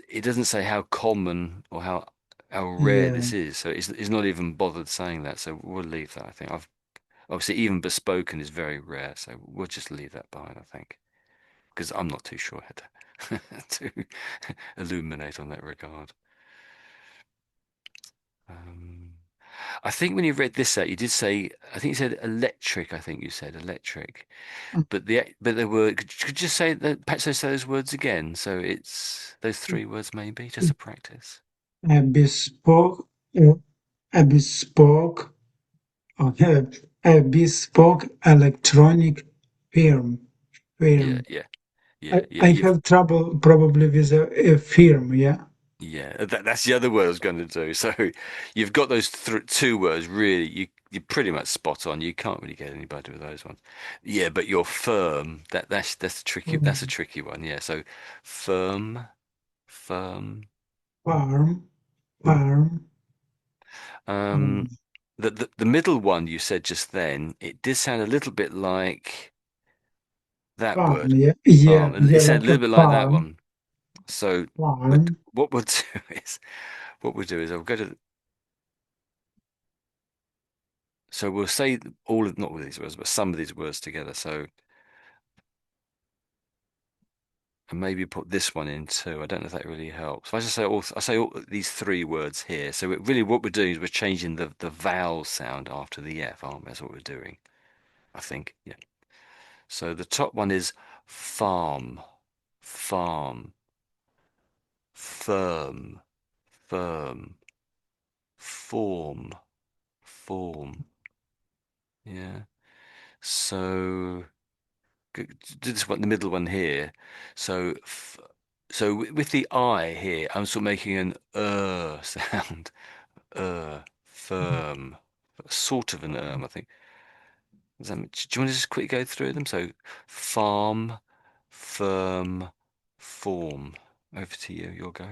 it doesn't say how common or how rare Yeah. this is. So it's not even bothered saying that. So we'll leave that. I think I've obviously even bespoken is very rare. So we'll just leave that behind, I think. Because I'm not too sure how to to illuminate on that regard. Um, I think when you read this out, you did say, I think you said electric. I think you said electric, but there were. Could you just say that? Perhaps say those words again. So it's those three words, maybe, just to practice. A bespoke, a bespoke, okay, a bespoke electronic firm. Yeah, Firm. yeah, I, yeah, yeah. I You've have trouble probably with a firm, yeah. Yeah, that's the other word I was going to do. So you've got those th two words. Really, you're pretty much spot on. You can't really get anybody with those ones. Yeah, but you're firm. That's tricky. That's a Mm. tricky one. Yeah. So firm, firm. Farm, farm, Um, farm, the middle one you said just then, it did sound a little bit like that farm, word. yeah, yeah, It yeah, sounded a like a little bit like that farm, one. So farm. what we'll do is what we'll do is I'll go to so we'll say not all of these words, but some of these words together. So and maybe put this one in too. I don't know if that really helps. If I say all these three words here. So really, what we're doing is we're changing the vowel sound after the F, aren't we? That's what we're doing. I think. Yeah. So the top one is farm, farm, firm, firm, form, form. Yeah. So do this one, the middle one here. So with the I here, I'm sort of making an sound. Firm, sort of an I think. Do you want to just quickly go through them? So farm, firm, form. Over to you. Your go.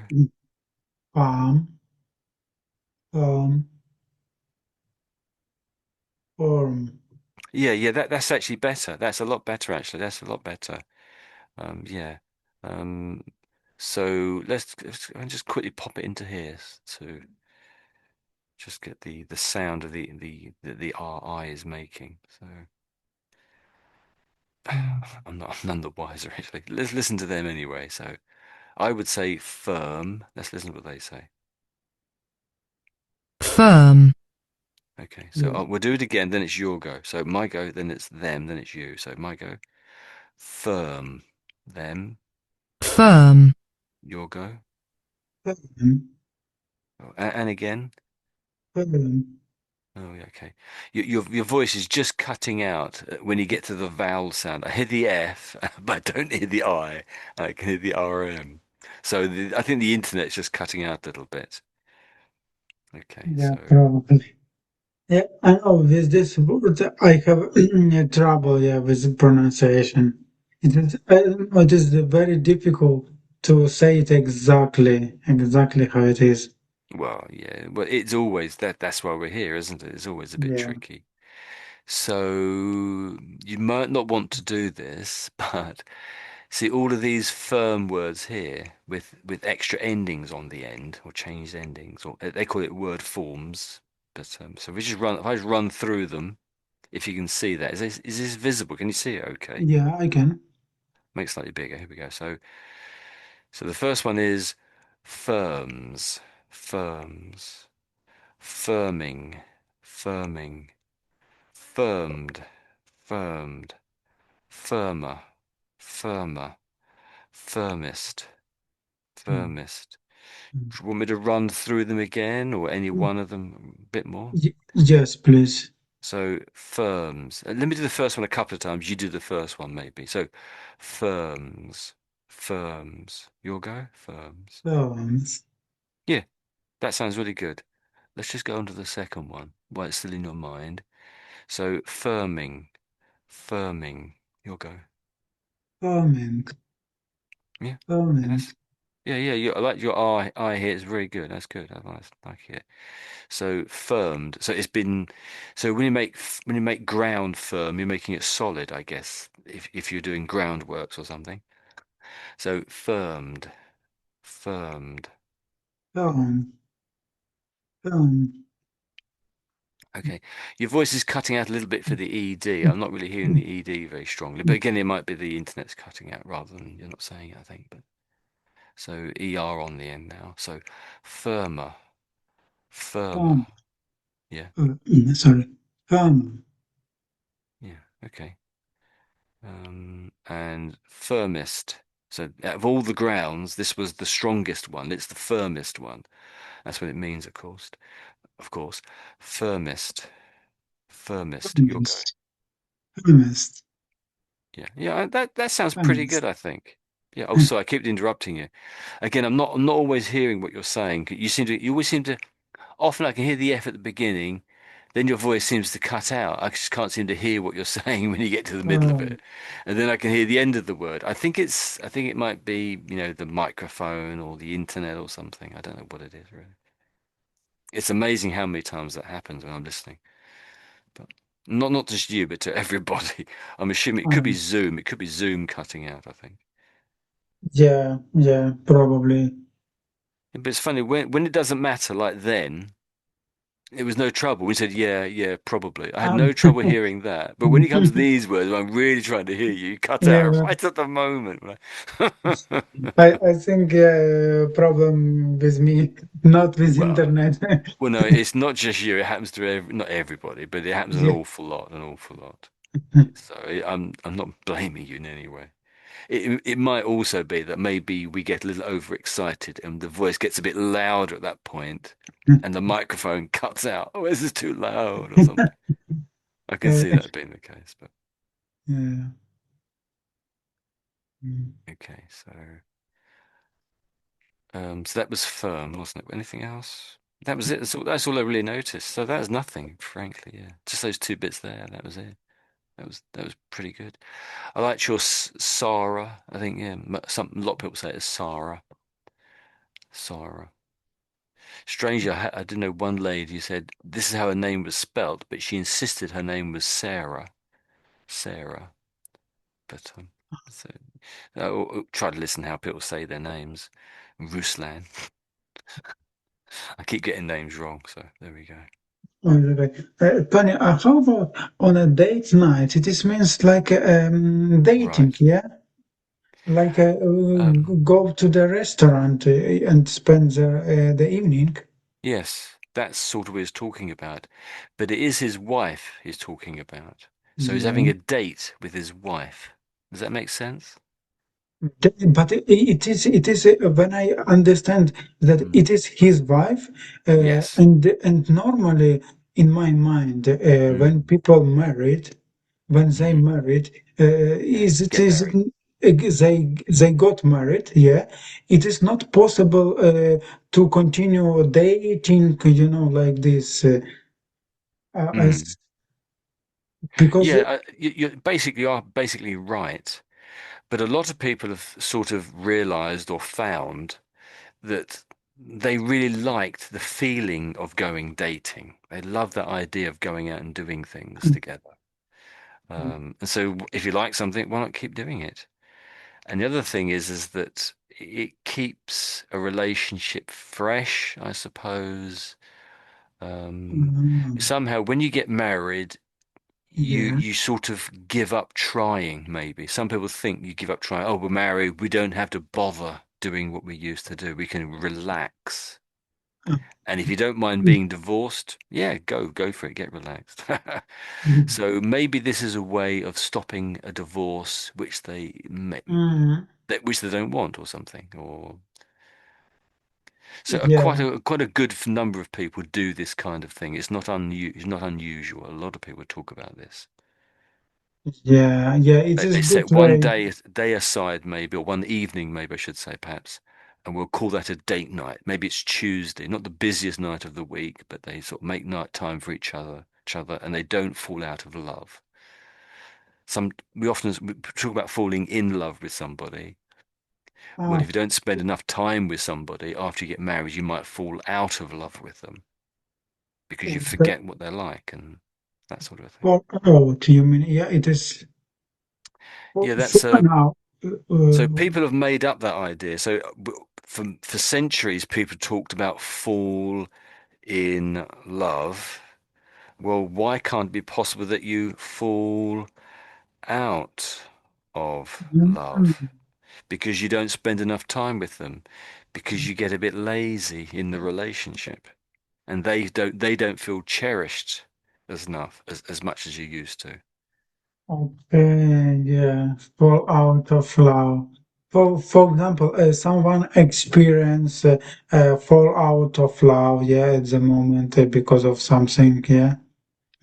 Farm, um, form. Yeah, yeah, that's actually better. That's a lot better, actually. That's a lot better. Yeah. Um, so I'll just quickly pop it into here to just get the sound of the R I is making. So I'm none the wiser actually. Let's listen to them anyway. So I would say firm. Let's listen to what they say. firm, Okay, so Yeah, we'll do it again, then it's your go. So my go, then it's them, then it's you. So my go, firm, them, firm, your go. firm, Oh, and again. firm. Oh, yeah, okay. Your voice is just cutting out when you get to the vowel sound. I hear the F, but I don't hear the I. I can hear the RM. So I think the internet's just cutting out a little bit. Okay, Yeah, so probably. Yeah, and oh, with this word, I have trouble, yeah, with pronunciation. It is very difficult to say it exactly how it is. well, yeah. Well, it's always that's why we're here, isn't it? It's always a bit Yeah, tricky. So you might not want to do this, but see all of these firm words here with extra endings on the end or changed endings, or they call it word forms. But so if I just run through them, if you can see that, is this visible? Can you see it? Okay, yeah, I can. make it slightly bigger. Here we go. So the first one is firms, firms, firming, firming, firmed, firmed, firmer, firmer, firmest, Mm, firmest. mm. Do you want me to run through them again or any one of them a bit more? Yes, please. So firms. Let me do the first one a couple of times. You do the first one maybe. So firms, firms. Your go? Firms. Firms, Yeah, that sounds really good. Let's just go on to the second one while it's still in your mind. So firming, firming. Your go. firming, Yeah. Yeah, firming, yeah. I like your I here. It's very good. That's good. I like it. So firmed. So it's been. So when you make ground firm, you're making it solid, I guess. If you're doing groundworks or something. So firmed, firmed. firm, firm. Okay. Your voice is cutting out a little bit for the ED. I'm not really hearing the ED very strongly, but again, it might be the internet's cutting out rather than you're not saying it, I think. But so ER on the end now. So firmer, firmer. Firm, Yeah, sorry, firm, yeah. Okay. And firmest. So out of all the grounds, this was the strongest one. It's the firmest one. That's what it means, of course. Of course. Firmest. Firmest. Your go. firmest, firmest, Yeah. Yeah, that sounds pretty good, firmest. I think. Yeah. Oh, sorry, I keep interrupting you. Again, I'm not always hearing what you're saying. You always seem to often I can hear the F at the beginning, then your voice seems to cut out. I just can't seem to hear what you're saying when you get to the middle of Um, it. And then I can hear the end of the word. I think it might be, the microphone or the internet or something. I don't know what it is really. It's amazing how many times that happens when I'm listening. But not just you, but to everybody. I'm assuming it could be um, Zoom. It could be Zoom cutting out, I think. yeah, yeah, probably. But it's funny when it doesn't matter like then. It was no trouble. We said, yeah, yeah, probably. I had Um, no trouble hearing that. But when it comes to these words, I'm really trying to hear you, you cut out yeah, right at the moment. I think problem with me, not with Well, internet. well, no, it's not just you. It happens to not everybody, but it happens Yeah. an awful lot. So I'm not blaming you in any way. It might also be that maybe we get a little overexcited and the voice gets a bit louder at that point, and the microphone cuts out. Oh, this is too loud or something. I can Uh, see that being the case, but. yeah. Mm. Okay, so that was firm, wasn't it? Anything else? That was it. That's all I really noticed. So that was nothing, frankly. Yeah, just those two bits there. That was it. That was pretty good. I liked your Sarah. I think yeah, a lot of people say it's Sarah. Sarah. Strangely, I didn't know one lady who said this is how her name was spelt, but she insisted her name was Sarah. Sarah. But so try to listen how people say their names. Ruslan. I keep getting names wrong, so there we go. Okay. Tony, how about on a date night? It is means like dating, Right. yeah? Like Um, go to the restaurant and spend the evening. yes, that's sort of what he's talking about. But it is his wife he's talking about. So he's having Yeah. a date with his wife. Does that make sense? But it is when I understand that Mm. it is his wife, Yes. and normally in my mind, when Mm. people married, when they Mm. married, Yeah. is it Get is married. they got married, yeah. It is not possible to continue dating, like this, Mm. because Yeah, you basically are basically right. But a lot of people have sort of realized or found that they really liked the feeling of going dating. They love that idea of going out and doing things together. And so if you like something, why not keep doing it? And the other thing is that it keeps a relationship fresh, I suppose. Um, um, Somehow, when you get married, you yeah. you sort of give up trying, maybe. Some people think you give up trying. Oh, we're married, we don't have to bother doing what we used to do. We can relax. And if you don't mind being divorced, yeah, go for it, get relaxed. So maybe this is a way of stopping a divorce which Mm, which they don't want or something. Or so yeah. quite a good number of people do this kind of thing. It's not unusual. A lot of people talk about this. Yeah, yeah, it is They good set one way. day aside, maybe, or one evening, maybe I should say, perhaps, and we'll call that a date night. Maybe it's Tuesday, not the busiest night of the week, but they sort of make night time for each other, and they don't fall out of love. We talk about falling in love with somebody. Well, Ah, if you don't spend enough time with somebody after you get married, you might fall out of love with them because you okay. forget what they're like and that sort of thing. For out, you mean? Yeah, it is Yeah, for that's now. so people have made up that idea. So for centuries, people talked about fall in love. Well, why can't it be possible that you fall out of love Mm, because you don't spend enough time with them, because you get a bit lazy in the relationship, and they don't feel cherished as much as you used to. okay, yeah, fall out of love. For example, someone experience fall out of love, yeah, at the moment because of something, yeah.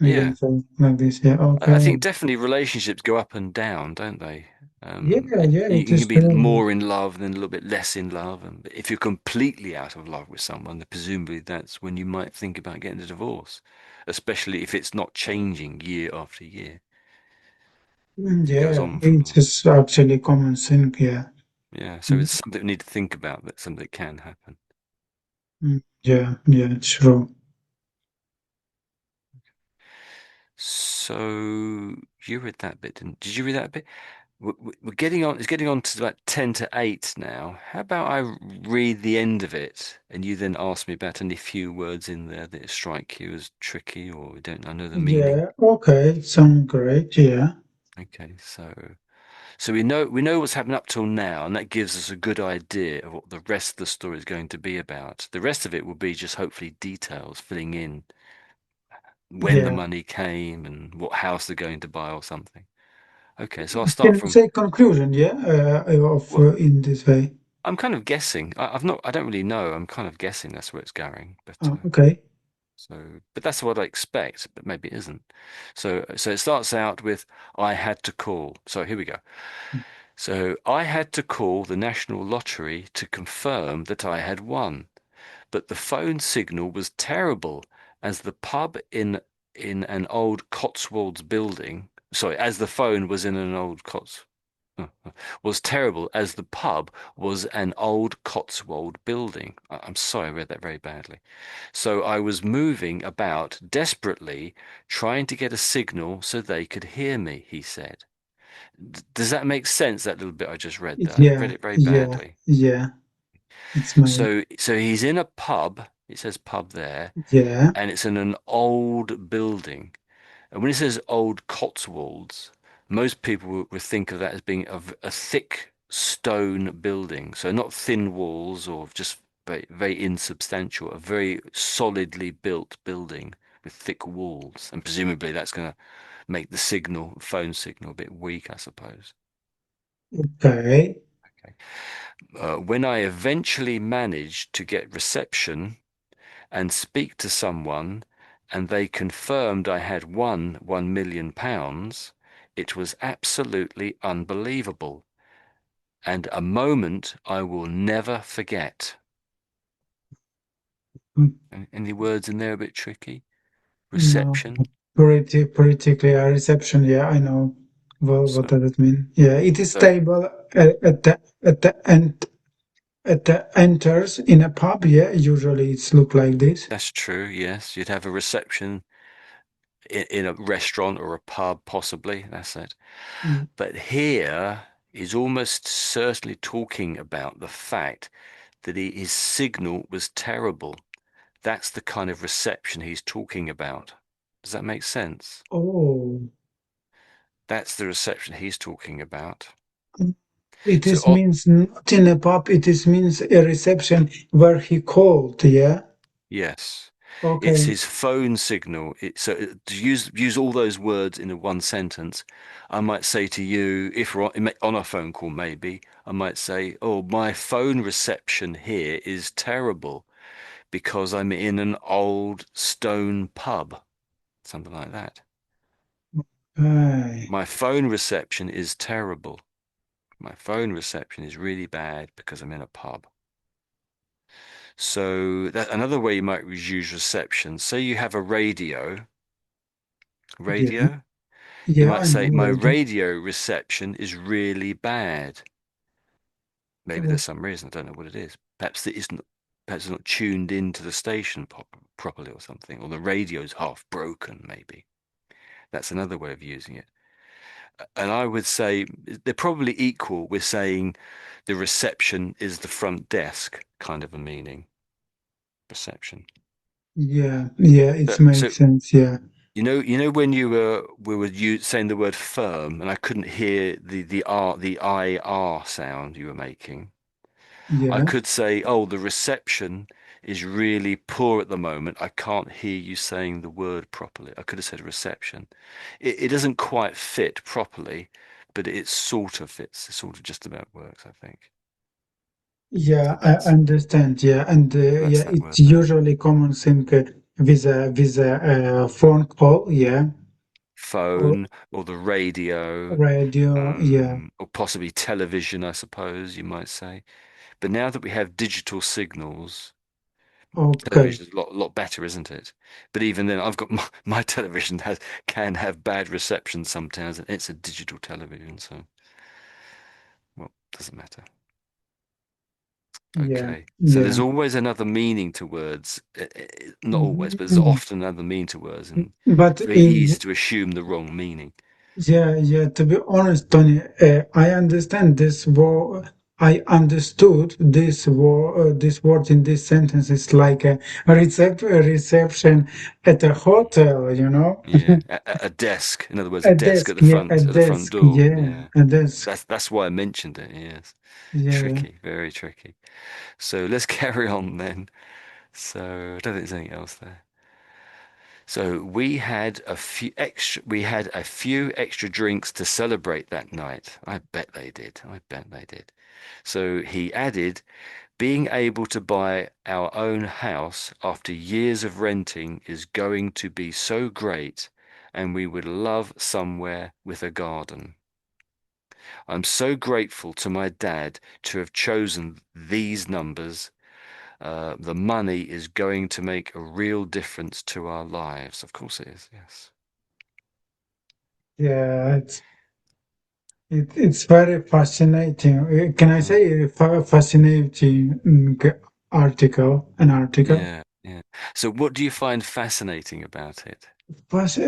We can Yeah. say like this, yeah, I okay. think definitely relationships go up and down, don't they? Yeah, yeah, You it you can is be true. more in love and then a little bit less in love. And if you're completely out of love with someone, then presumably that's when you might think about getting a divorce, especially if it's not changing year after year. If it goes Yeah, on for, it is actually common thing, yeah. yeah. So Mm, it's something we need to think about. That's something that can happen. yeah, yeah, it's true. So you read that bit, did you read that bit? We're getting on. It's getting on to about 10 to 8 now. How about I read the end of it, and you then ask me about any few words in there that strike you as tricky or don't I know the meaning? Yeah, okay, sound great, yeah. Okay, so we know what's happened up till now, and that gives us a good idea of what the rest of the story is going to be about. The rest of it will be just hopefully details, filling in when the Yeah. money came and what house they're going to buy or something. Okay, so I'll start Can we from. say conclusion, yeah, of Well, in this way? I'm kind of guessing. I don't really know. I'm kind of guessing that's where it's going, but Okay. but that's what I expect, but maybe it isn't. So it starts out with I had to call. So here we go. So I had to call the National Lottery to confirm that I had won, but the phone signal was terrible as the pub in an old Cotswolds building. Sorry, as the phone was in an old Cotswolds. was terrible as the pub was an old Cotswold building. I'm sorry, I read that very badly. So I was moving about desperately, trying to get a signal so they could hear me, he said. Does that make sense, that little bit I just read there? I read Yeah, it very yeah, badly. yeah. It's my So he's in a pub, it says pub there, yeah. and it's in an old building. And when it says old Cotswolds, most people would think of that as being a thick stone building. So not thin walls or just very, very insubstantial, a very solidly built building with thick walls. And presumably that's going to make the signal, phone signal, a bit weak, I suppose. Okay. Okay. When I eventually managed to get reception and speak to someone, and they confirmed I had won £1 million, it was absolutely unbelievable and a moment I will never forget. Any words in there a bit tricky? No, Reception. pretty clear reception. Yeah, I know. Well, what So, does it mean? Yeah, it is so stable at the end at the enters in a pub. Yeah, usually it's look like this. that's true. Yes, you'd have a reception in a restaurant or a pub, possibly. That's it. Mm. But here is almost certainly talking about the fact that his signal was terrible. That's the kind of reception he's talking about. Does that make sense? Oh, That's the reception he's talking about. it So, is means not in a pub. It is means a reception where he called. Yeah. yes, it's Okay. his phone signal. To use all those words in a one sentence, I might say to you, if we're on a phone call, maybe I might say, "Oh, my phone reception here is terrible because I'm in an old stone pub," something like that. Aye. My phone reception is terrible. My phone reception is really bad because I'm in a pub. So that another way you might use reception. Say you have a Yeah. radio. You Yeah, might I say know my already. radio reception is really bad. Maybe Oh, there's some reason, I don't know what it is. Perhaps it's not tuned into the station properly or something, or the radio's half broken, maybe. That's another way of using it. And I would say they're probably equal with saying the reception is the front desk kind of a meaning. Reception. yeah, yeah, it So makes sense. Yeah, you know when we were saying the word firm, and I couldn't hear the IR sound you were making. I yeah, could say, oh, the reception is really poor at the moment. I can't hear you saying the word properly. I could have said reception. It doesn't quite fit properly, but it sort of fits. It sort of just about works, I think. yeah. So I that's understand. Yeah, and that's yeah, that it's word there. usually common thing with a phone call. Yeah, or Phone or the radio, radio. Yeah. or possibly television, I suppose you might say. But now that we have digital signals, Okay. television's a lot better, isn't it? But even then, I've got my television can have bad reception sometimes, and it's a digital television, so well, doesn't matter. Yeah. Okay, so there's Yeah. always another meaning to words. Not always, but there's Mhm. often another meaning to words, and But it's very in easy to assume the wrong meaning. yeah, yeah. To be honest, Tony, I understand this word. I understood this word in this sentence is like a reception at a hotel. You know, Yeah, a desk. In other words, a a desk desk. at the Yeah, a front desk. door. Yeah, Yeah, a desk. that's why I mentioned it. Yes, Yeah, tricky, very tricky. So let's carry on then. So I don't think there's anything else there. So we had a few extra drinks to celebrate that night. I bet they did. I bet they did. So he added, being able to buy our own house after years of renting is going to be so great, and we would love somewhere with a garden. I'm so grateful to my dad to have chosen these numbers. The money is going to make a real difference to our lives. Of course it is, yes. yeah. It's very fascinating. Can I Mm. say fascinating article? An article. Yeah, yeah. So what do you find fascinating about it? Fas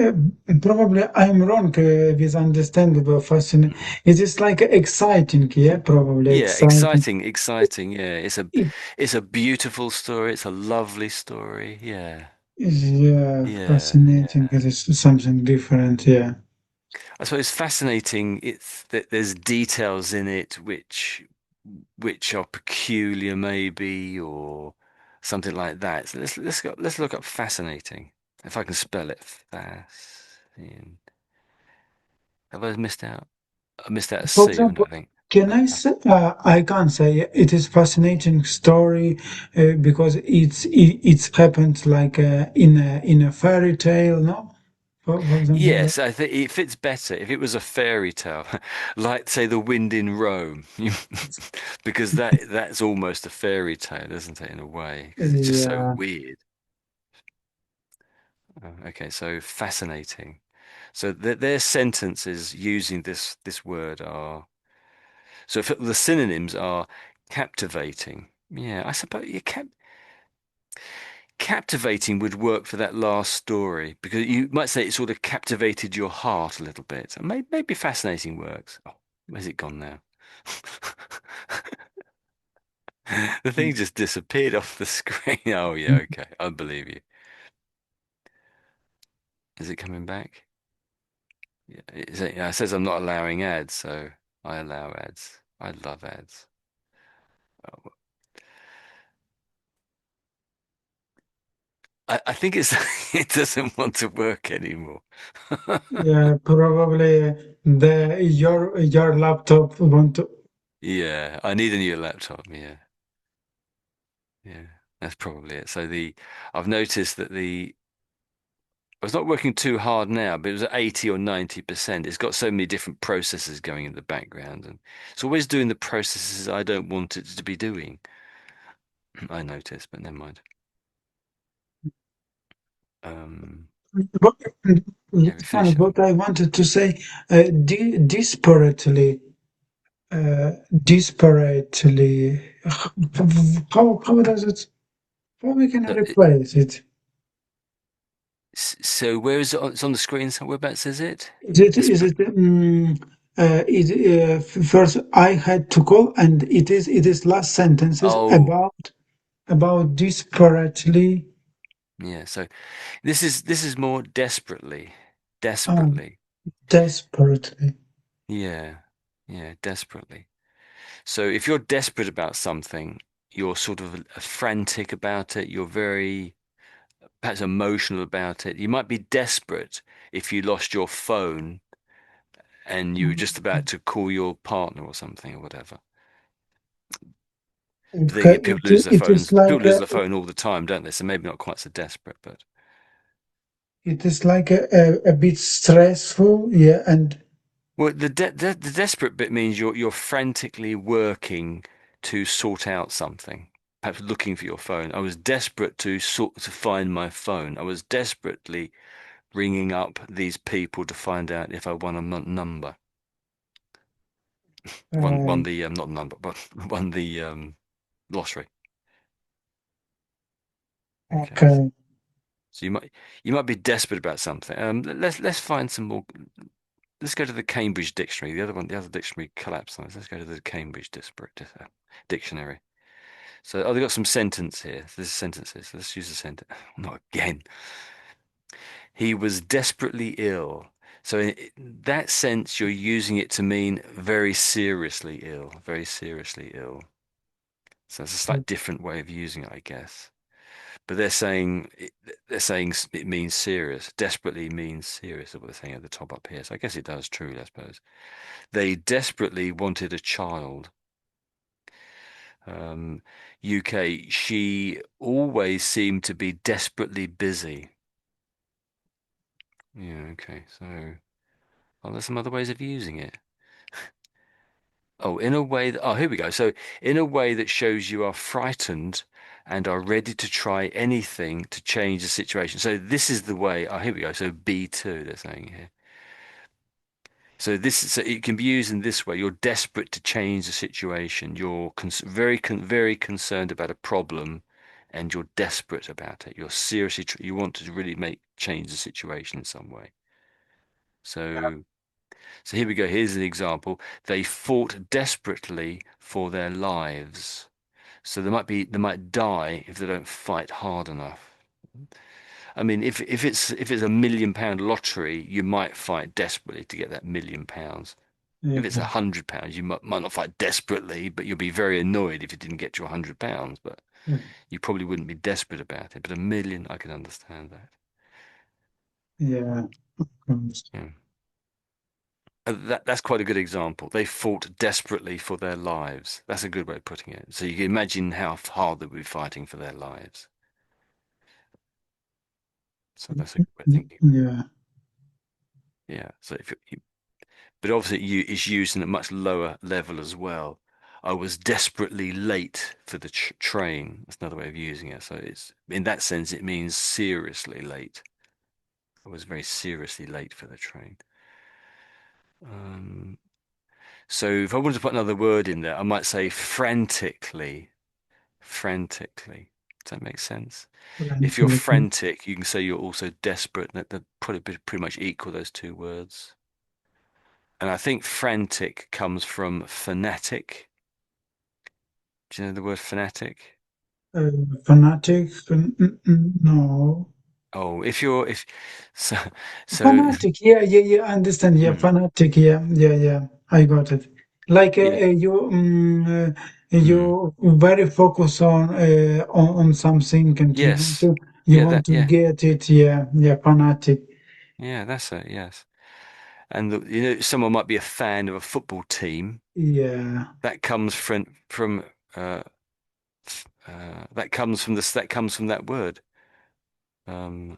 Probably I'm wrong with understandable fascinating. Mm. It is like exciting, yeah, probably Yeah, exciting. exciting, exciting. Yeah, It it's a beautiful story. It's a lovely story. Yeah, is, yeah, yeah, fascinating. yeah. It is something different, yeah. I suppose fascinating. It's that there's details in it which are peculiar, maybe, or something like that. So let's look up fascinating. If I can spell it, fascinating. Have I missed out? I missed out a For C, haven't I example, think? can Uh, I say, I can't say it is fascinating story because it's happened like in a fairy tale, no? For example, Yes, I think it fits better if it was a fairy tale, like say The Wind in Rome, because that's almost a fairy tale, isn't it, in a way? Because it's just so yeah, weird. Okay, so fascinating. So their sentences using this word are so if the synonyms are captivating. Yeah, I suppose captivating would work for that last story because you might say it sort of captivated your heart a little bit. And maybe fascinating works. Oh, where's it gone now? The thing just disappeared off the screen. Oh yeah, okay. I believe you. Is it coming back? Yeah, yeah, it says I'm not allowing ads, so I allow ads. I love ads. Oh, I think it's it doesn't want to work anymore. yeah, probably the your laptop want to. Yeah, I need a new laptop. Yeah, yeah, that's probably it. So the I've noticed that the it's not working too hard now, but it was at 80 or 90%. It's got so many different processes going in the background, and it's always doing the processes I don't want it to be doing. I noticed, but never mind. Um, But yeah, we Listen, finish it. what I wanted to say, disparately, disparately. How does it? How we can So, replace it? so where is it? It's on the screen. So whereabouts is it? Is it first I had to call and it is last sentences Oh, about disparately yeah. So this is more desperately, um desperately. desperately. Yeah, yeah, desperately. So if you're desperate about something, you're sort of frantic about it. You're very perhaps emotional about it. You might be desperate if you lost your phone and you were just about to call your partner or something or whatever. But then Okay, again, people lose their it is phones. People like lose their phone all the time, don't they? So maybe not quite so desperate, but a bit stressful, yeah, and well, the desperate bit means you're frantically working to sort out something. Perhaps looking for your phone. I was desperate to find my phone. I was desperately ringing up these people to find out if I won a number. Won uh, the not number, but won the lottery. Okay, okay, so you might be desperate about something. Let's find some more. Let's go to the Cambridge Dictionary. The other dictionary collapsed on us. Let's go to the Cambridge Dictionary. So, oh, they've got some sentence here. So this is sentences. Let's use the sentence. Not again. He was desperately ill. So, in that sense, you're using it to mean very seriously ill. Very seriously ill. So it's a slight different way of using it, I guess. But they're saying it means serious. Desperately means serious. Is what they're saying at the top up here. So I guess it does truly, I suppose. They desperately wanted a child. Um, UK, she always seemed to be desperately busy. Yeah, okay. So, oh, there's some other ways of using it. Oh, in a way that, oh, here we go. So, in a way that shows you are frightened and are ready to try anything to change the situation. So, this is the way. Oh, here we go. So, B2, they're saying here. So it can be used in this way. You're desperate to change the situation. You're very concerned about a problem, and you're desperate about it. You're seriously you want to really make change the situation in some way. So so here we go. Here's an example. They fought desperately for their lives. So they might die if they don't fight hard enough. I mean, if it's £1 million lottery, you might fight desperately to get that £1 million. If it's Yeah. £100, you might not fight desperately, but you'll be very annoyed if you didn't get your £100. But you probably wouldn't be desperate about it. But 1 million, I can understand that. Yeah. Of course. Yeah. That's quite a good example. They fought desperately for their lives. That's a good way of putting it. So you can imagine how hard they would be fighting for their lives. So that's a good way of thinking. Yeah. Yeah. So but obviously it's used in a much lower level as well. I was desperately late for the train. That's another way of using it. So it's in that sense, it means seriously late. I was very seriously late for the train. Um, so if I wanted to put another word in there, I might say frantically. Frantically. Does that make sense? If you're Frantically. frantic, you can say you're also desperate. That pretty much equal those two words. And I think frantic comes from fanatic. Do you know the word fanatic? Fanatic? No. Oh, if you're if so so Fanatic, yeah, yeah, yeah, I understand. Yeah, mm, fanatic, yeah, yeah, yeah, I got it. Like yeah, mm, you very focus on something, and yes, you yeah, want that to yeah, get it. Yeah, yeah, fanatic. yeah, that's it, yes. And someone might be a fan of a football team. Yeah, That comes from that comes from that word. Um,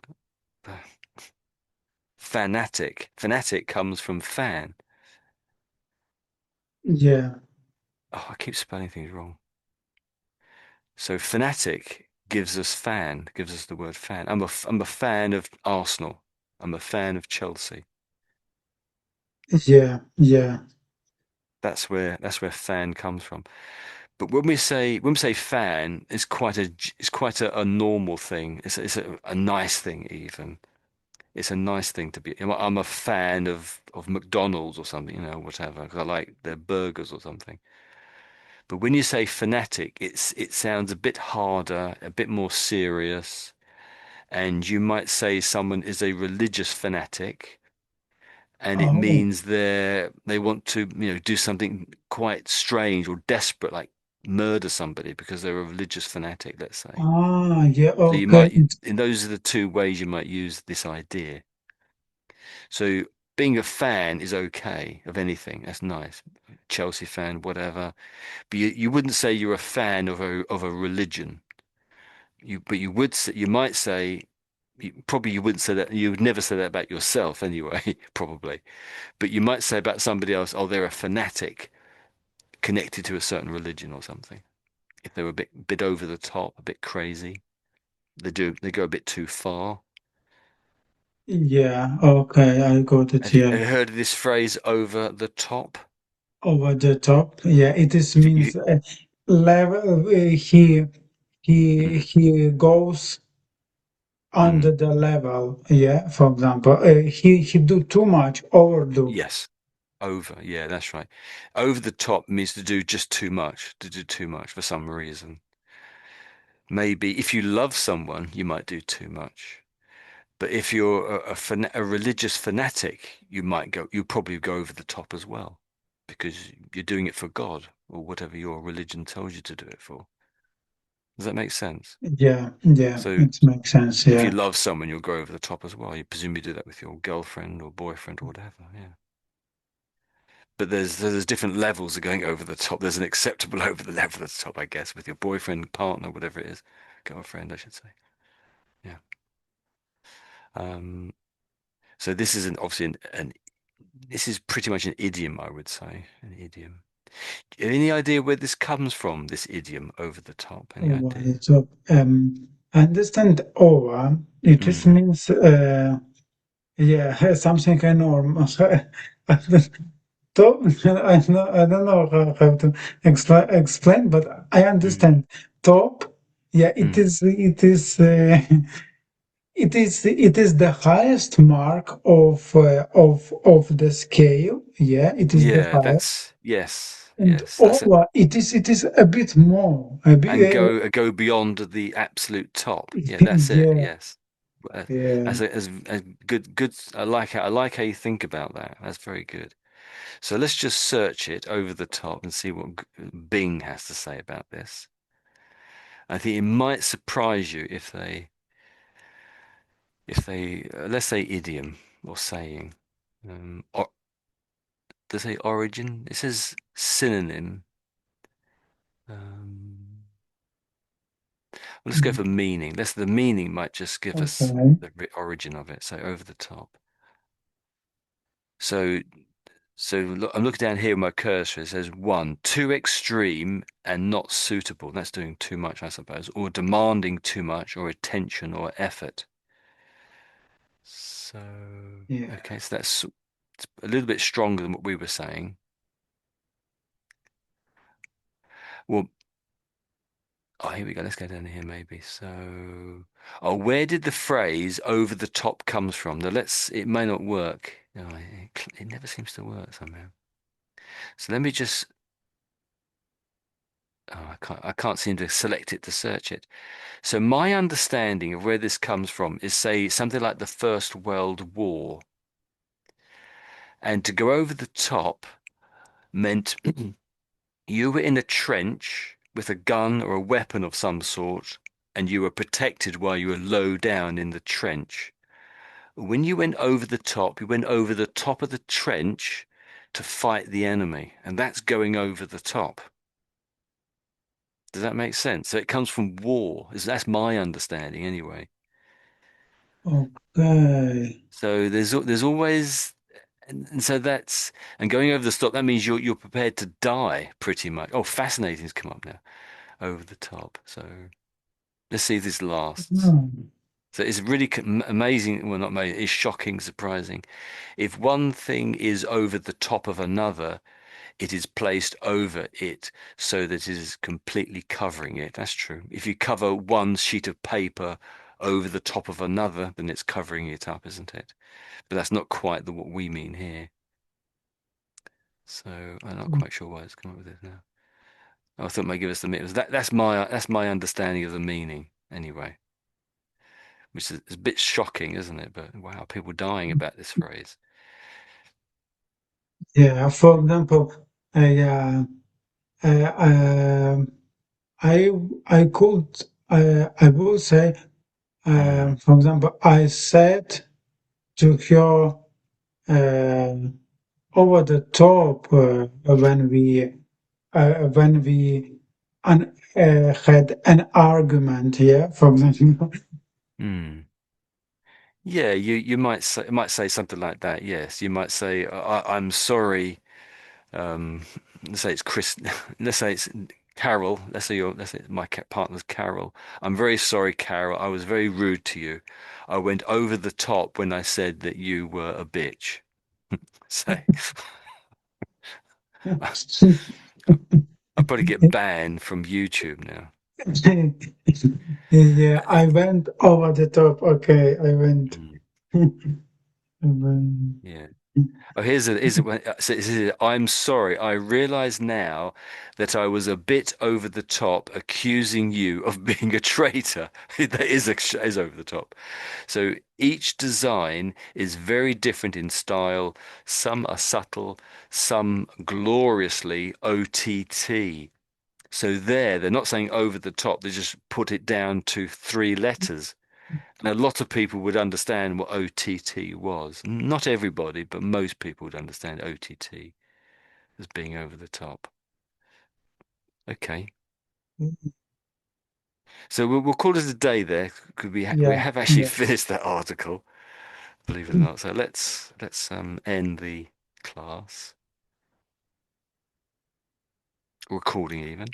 fanatic. Fanatic comes from fan. yeah, Oh, I keep spelling things wrong. So fanatic gives us the word fan. I'm a fan of Arsenal. I'm a fan of Chelsea. yeah, yeah, That's where fan comes from. But when we say fan, it's quite a normal thing. It's a nice thing even. It's a nice thing to be. I'm a fan of McDonald's or something, whatever, because I like their burgers or something. But when you say fanatic, it sounds a bit harder, a bit more serious, and you might say someone is a religious fanatic, and it oh, means they want to, do something quite strange or desperate, like murder somebody because they're a religious fanatic, let's say. yeah, So you okay, might, and those are the two ways you might use this idea. So being a fan is okay of anything. That's nice. Chelsea fan, whatever. But you wouldn't say you're a fan of a religion. But you might say, probably you wouldn't say that. You would never say that about yourself anyway, probably. But you might say about somebody else, oh, they're a fanatic connected to a certain religion or something. If they're a bit over the top, a bit crazy, they go a bit too far. yeah, okay, I got it. Have Yeah, you heard of this phrase, over the top? over the top. Yeah, it is If you, means level. He goes mm, under the level. Yeah, for example, he do too much, overdo. yes, over, yeah, that's right. Over the top means to do just too much, to do too much for some reason. Maybe if you love someone, you might do too much. But if you're a religious fanatic, you probably go over the top as well, because you're doing it for God or whatever your religion tells you to do it for. Does that make sense? Yeah, yeah, So it makes sense. if you Yeah, love someone, you'll go over the top as well. You presumably do that with your girlfriend or boyfriend or whatever. Yeah. But there's different levels of going over the top. There's an acceptable over the level of the top, I guess, with your boyfriend, partner, whatever it is, girlfriend, I should say. Yeah. Um, so this is obviously this is pretty much an idiom, I would say, an idiom. Any idea where this comes from? This idiom, over the top? Any over idea? the top. I understand over. It just Mm, means Yeah, something enormous. Top, I don't know how to explain, but I Mm. understand. Top, yeah, Mm. it is the highest mark of the scale. Yeah, it is the Yeah, highest. that's yes, And yes. That's it. over, it is a bit more. A And bit, go beyond the absolute top. Yeah, that's it. yeah, Yes. Uh, yeah. as good. I like how you think about that. That's very good. So let's just search it over the top and see what Bing has to say about this. I think it might surprise you if they let's say idiom or saying. Or does it say origin? It says synonym. Um, well, let's go for meaning. The meaning might just give us Okay. the origin of it. So over the top. So look, I'm looking down here with my cursor. It says one, too extreme and not suitable. That's doing too much, I suppose, or demanding too much, or attention or effort. So Yeah. okay, so that's it's a little bit stronger than what we were saying. Well, oh, here we go. Let's go down here maybe. So, oh, where did the phrase "over the top" comes from? Now, let's. It may not work. No, it never seems to work somehow. So let me just. Oh, I can't seem to select it to search it. So my understanding of where this comes from is, say, something like the First World War, and to go over the top meant you were in a trench with a gun or a weapon of some sort, and you were protected while you were low down in the trench. When you went over the top, you went over the top of the trench to fight the enemy, and that's going over the top. Does that make sense? So it comes from war. That's my understanding anyway. Okay. So there's always and so that's and going over the top, that means you're prepared to die pretty much. Oh, fascinating's come up now. Over the top. So let's see if this lasts. Hmm. So it's really amazing. Well, not amazing. It's shocking, surprising. If one thing is over the top of another, it is placed over it so that it is completely covering it. That's true. If you cover one sheet of paper over the top of another, then it's covering it up, isn't it? But that's not quite what we mean here. So I'm not quite sure why it's come up with this now. I thought it might give us the meaning. That's my understanding of the meaning anyway, which is a bit shocking, isn't it? But wow, people dying about this phrase. Yeah, for example, yeah, uh, um, I I could I would say, Mm, for example, I said to her uh, over the top when we had an argument. Yeah, for example. mm. Yeah, you might say something like that. Yes, you might say, I'm sorry." Um, let's say it's Chris. Let's say it's Carol. Let's say my partner's Carol. "I'm very sorry, Carol. I was very rude to you. I went over the top when I said that you were a bitch." Say, I'll probably get banned from YouTube now. Yeah, I went over the top. Okay, I went. Mm, I went. yeah. Oh, so it says, "I'm sorry. I realize now that I was a bit over the top accusing you of being a traitor." That is over the top. So each design is very different in style. Some are subtle, some gloriously OTT. So they're not saying over the top, they just put it down to three letters. And a lot of people would understand what OTT was. Not everybody, but most people would understand OTT as being over the top. Okay. So we'll call it a day there because we Yeah, have actually yeah, finished that article, believe it or not. So let's end the class recording even.